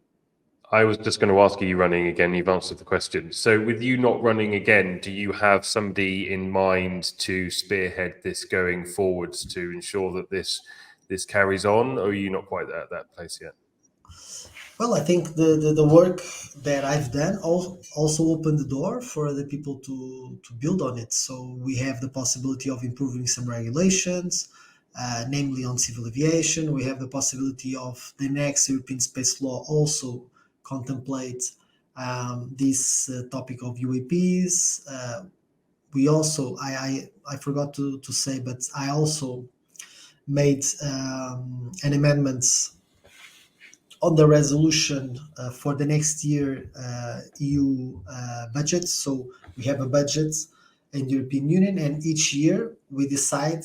I was just going to ask, are you running again? You've answered the question. So with you not running again, do you have somebody in mind to spearhead this going forwards to ensure that this this carries on, or are you not quite at that place yet? Well, I think the work that I've done also opened the door for other people to build on it. So we have the possibility of improving some regulations, namely on civil aviation. We have the possibility of the next European space law also contemplate this topic of UAPs. We also, I forgot to say, but I also made an amendment on the resolution for the next year EU budget. So we have a budget in the European Union, and each year we decide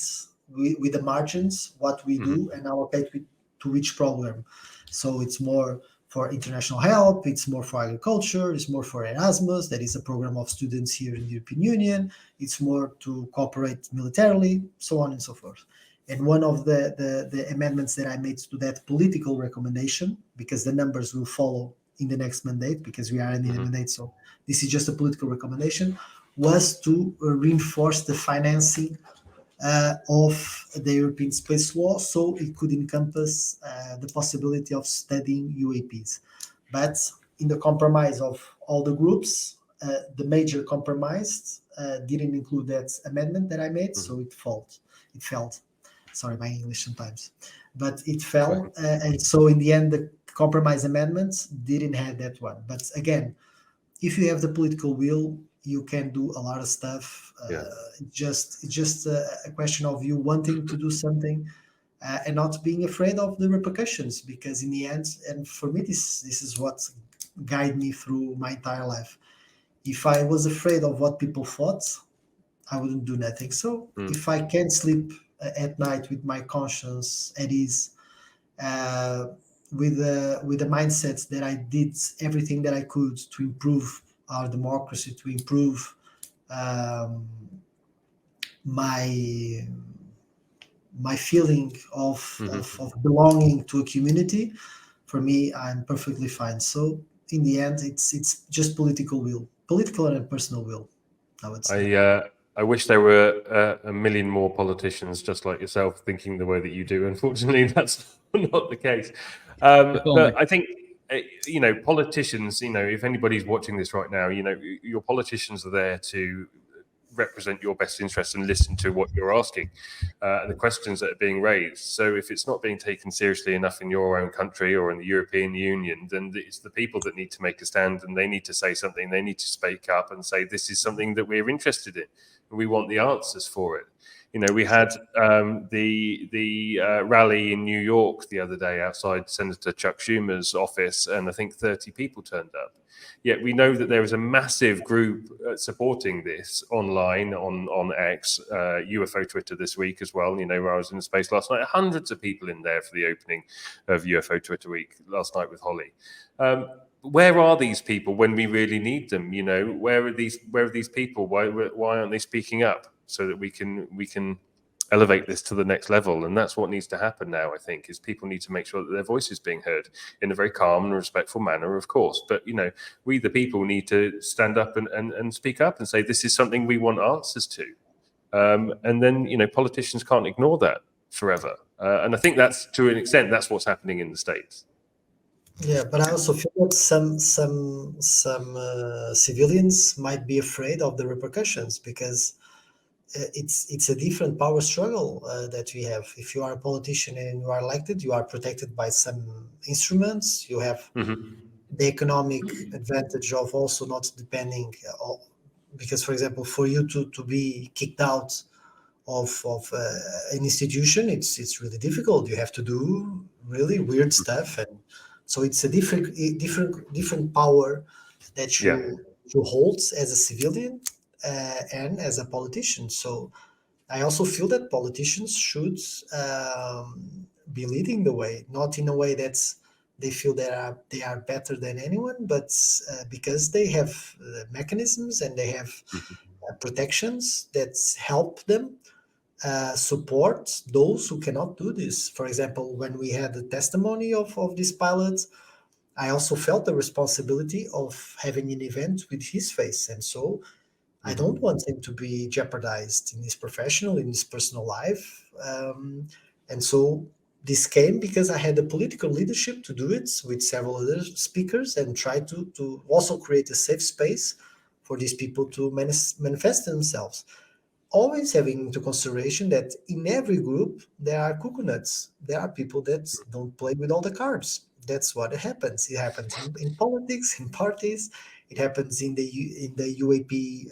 with the margins what we do and allocate to which program. So it's more for international help, it's more for agriculture, it's more for Erasmus, that is a program of students here in the European Union, it's more to cooperate militarily, so on and so forth. And one of the amendments that I made to that political recommendation, because the numbers will follow in the next mandate, because we are in the mandate, so this is just a political recommendation, was to reinforce the financing of the European space law, so it could encompass the possibility of studying UAPs. But in the compromise of all the groups, the major compromise didn't include that amendment that I made, so it fell. Sorry, my English sometimes, but it fell, and so in the end, the compromise amendments didn't have that one. But again, if you have the political will, you can do a lot of stuff. It's just a question of you wanting to do something and not being afraid of the repercussions. Because in the end, and for me, this is what guided me through my entire life. If I was afraid of what people thought, I wouldn't do nothing. So if I can't sleep at night with my conscience at ease, with the mindset that I did everything that I could to improve our democracy, to improve my feeling of belonging to a community, for me, I'm perfectly fine. So in the end, it's just political and personal will, I would say. I wish there were a million more politicians just like yourself thinking the way that you do. Unfortunately, that's not the case. But I think, politicians, if anybody's watching this right now, your politicians are there to represent your best interests and listen to what you're asking and the questions that are being raised. So if it's not being taken seriously enough in your own country or in the European Union, then it's the people that need to make a stand, and they need to say something. They need to speak up and say, this is something that we're interested in, and we want the answers for it. We had the rally in New York the other day outside Senator Chuck Schumer's office, and I think 30 people turned up. Yet we know that there is a massive group supporting this online on X, UFO Twitter this week as well. Where I was in the space last night, hundreds of people in there for the opening of UFO Twitter week last night with Holly. Where are these people when we really need them? Where are these people? Why aren't they speaking up so that we can elevate this to the next level? And that's what needs to happen now, I think, is people need to make sure that their voice is being heard in a very calm and respectful manner, of course. But, we, the people, need to stand up and speak up and say, this is something we want answers to. And then, politicians can't ignore that forever. And I think that's, to an extent, that's what's happening in the States. Yeah, but I also feel that some civilians might be afraid of the repercussions, because it's a different power struggle that we have. If you are a politician and you are elected, you are protected by some instruments. You have the economic advantage of also not depending, because, for example, for you to be kicked out of an institution, it's really difficult. You have to do really weird stuff, and so it's a different power that you hold as a civilian and as a politician. So I also feel that politicians should be leading the way, not in a way that they feel that they are better than anyone, but because they have mechanisms and they have protections that help them support those who cannot do this. For example, when we had the testimony of this pilot, I also felt the responsibility of having an event with his face. And so I don't want him to be jeopardized in his professional, in his personal life. And so this came because I had the political leadership to do it with several other speakers and try to also create a safe space for these people to manifest themselves. Always having into consideration that in every group there are cuckoo nuts. There are people that don't play with all the cards. That's what happens. It happens in politics, in parties. It happens in the UAP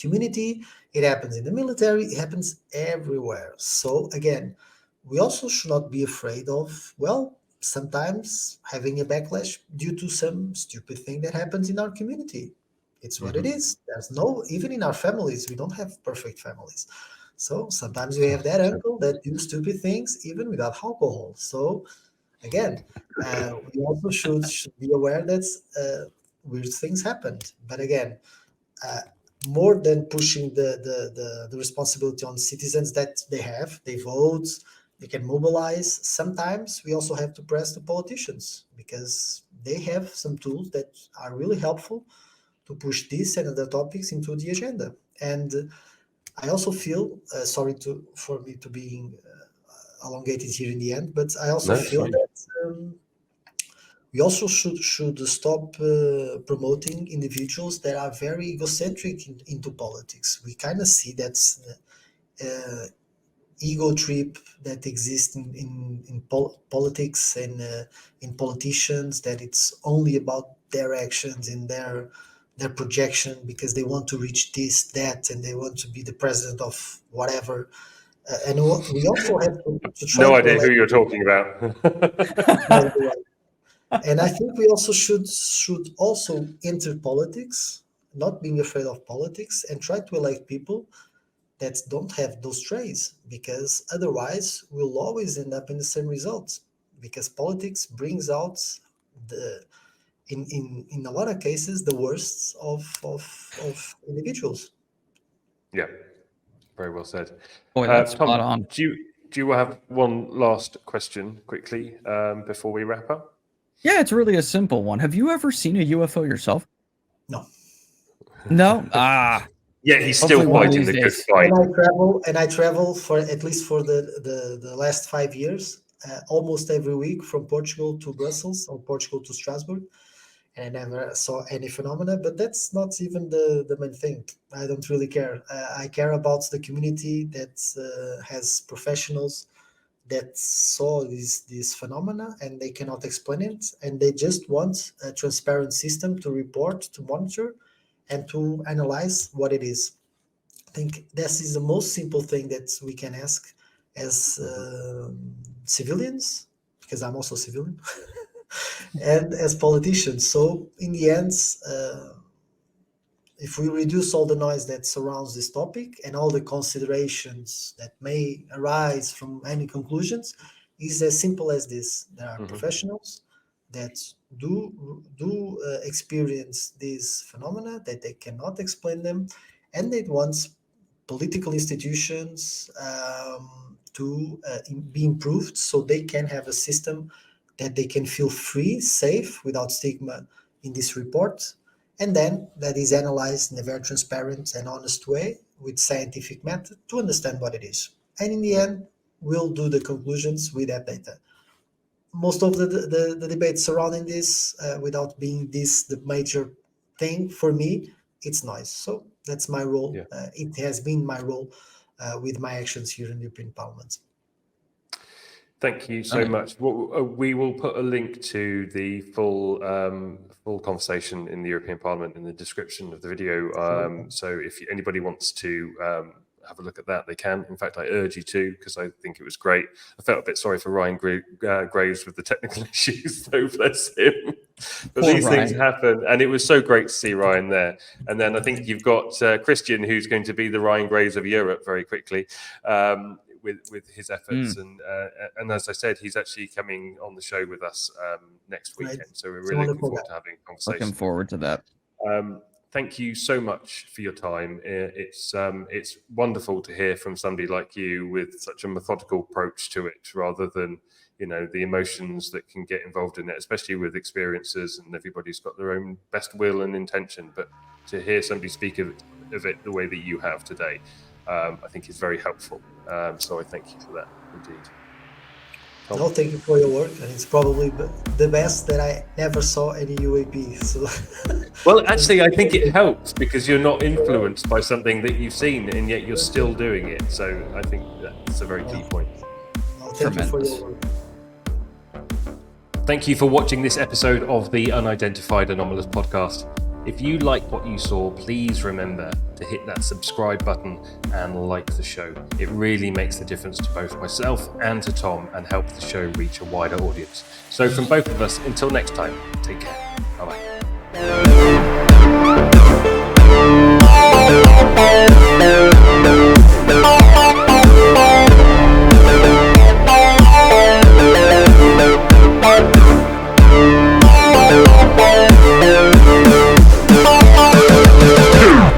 community. It happens in the military. It happens everywhere. So again, we also should not be afraid of, well, sometimes having a backlash due to some stupid thing that happens in our community. It's what it is. There's no, even in our families, we don't have perfect families. So sometimes we have that uncle that do stupid things even without alcohol. So again, we also should be aware that weird things happen. But again, more than pushing the responsibility on citizens that they vote, they can mobilize. Sometimes we also have to press the politicians because they have some tools that are really helpful to push this and other topics into the agenda. And I also feel, sorry for me to being elongated here in the end, but I also feel that we also should stop promoting individuals that are very egocentric into politics. We kind of see that ego trip that exists in politics and in politicians, that it's only about their actions and their projection because they want to reach this, that, and they want to be the president of whatever. And we also have to try No to idea who elect you're talking about. And I think we also should also enter politics, not being afraid of politics, and try to elect people that don't have those traits, because otherwise we'll always end up in the same results. Because politics brings out in a lot of cases the worst of individuals. Yeah, very well said. Boy, that's Tom, spot on. do you have one last question quickly before we wrap up? Yeah, it's really a simple one. Have you ever seen a UFO yourself? No. No? Yeah, he's still Hopefully one of fighting these the good days. fight. And I travel for at least for the last 5 years, almost every week from Portugal to Brussels or Portugal to Strasbourg. And I never saw any phenomena, but that's not even the main thing. I don't really care. I care about the community that has professionals that saw these phenomena and they cannot explain it, and they just want a transparent system to report, to monitor, and to analyze what it is. I think this is the most simple thing that we can ask as civilians, because I'm also civilian, and as politicians. So in the end, if we reduce all the noise that surrounds this topic and all the considerations that may arise from any conclusions, is as simple as this. There are professionals that do experience these phenomena, that they cannot explain them, and they want political institutions to be improved so they can have a system that they can feel free, safe, without stigma in this report, and then that is analyzed in a very transparent and honest way with scientific method to understand what it is. And in the end, we'll do the conclusions with that data. Most of the debate surrounding this, without being this the major thing for me, it's noise. So that's my role. Yeah. It has been my role with my actions here in the European Parliament. Thank you so much. We will put a link to the full conversation in the European Parliament in the description of the video. So if anybody wants to have a look at that, they can. In fact, I urge you to, because I think it was great. I felt a bit sorry for Ryan Graves with the technical issues, though, bless him. But Poor these Ryan. things happen, and it was so great to see Ryan there. And then I think you've got Christian, who's going to be the Ryan Graves of Europe very quickly. With his efforts, and as I said, he's actually coming on the show with us next weekend. So we're really looking forward to having a conversation. Looking forward to that. Thank you so much for your time. It's wonderful to hear from somebody like you with such a methodical approach to it, rather than the emotions that can get involved in it, especially with experiences, and everybody's got their own best will and intention. But to hear somebody speak of it the way that you have today, I think is very helpful. So I thank you for that, indeed. Tom? No, thank you for your work, and it's probably the best that I ever saw any UAP. So, Well, actually, I think it helps because you're not influenced by something that you've seen, and yet you're still doing it. So I think that's a very key point. no, thank you for your work. Thank you for watching this episode of the Unidentified Anomalous Podcast. If you like what you saw, please remember to hit that subscribe button and like the show. It really makes the difference to both myself and to Tom and help the show reach a wider audience. So from both of us, until next time, take care. Bye-bye.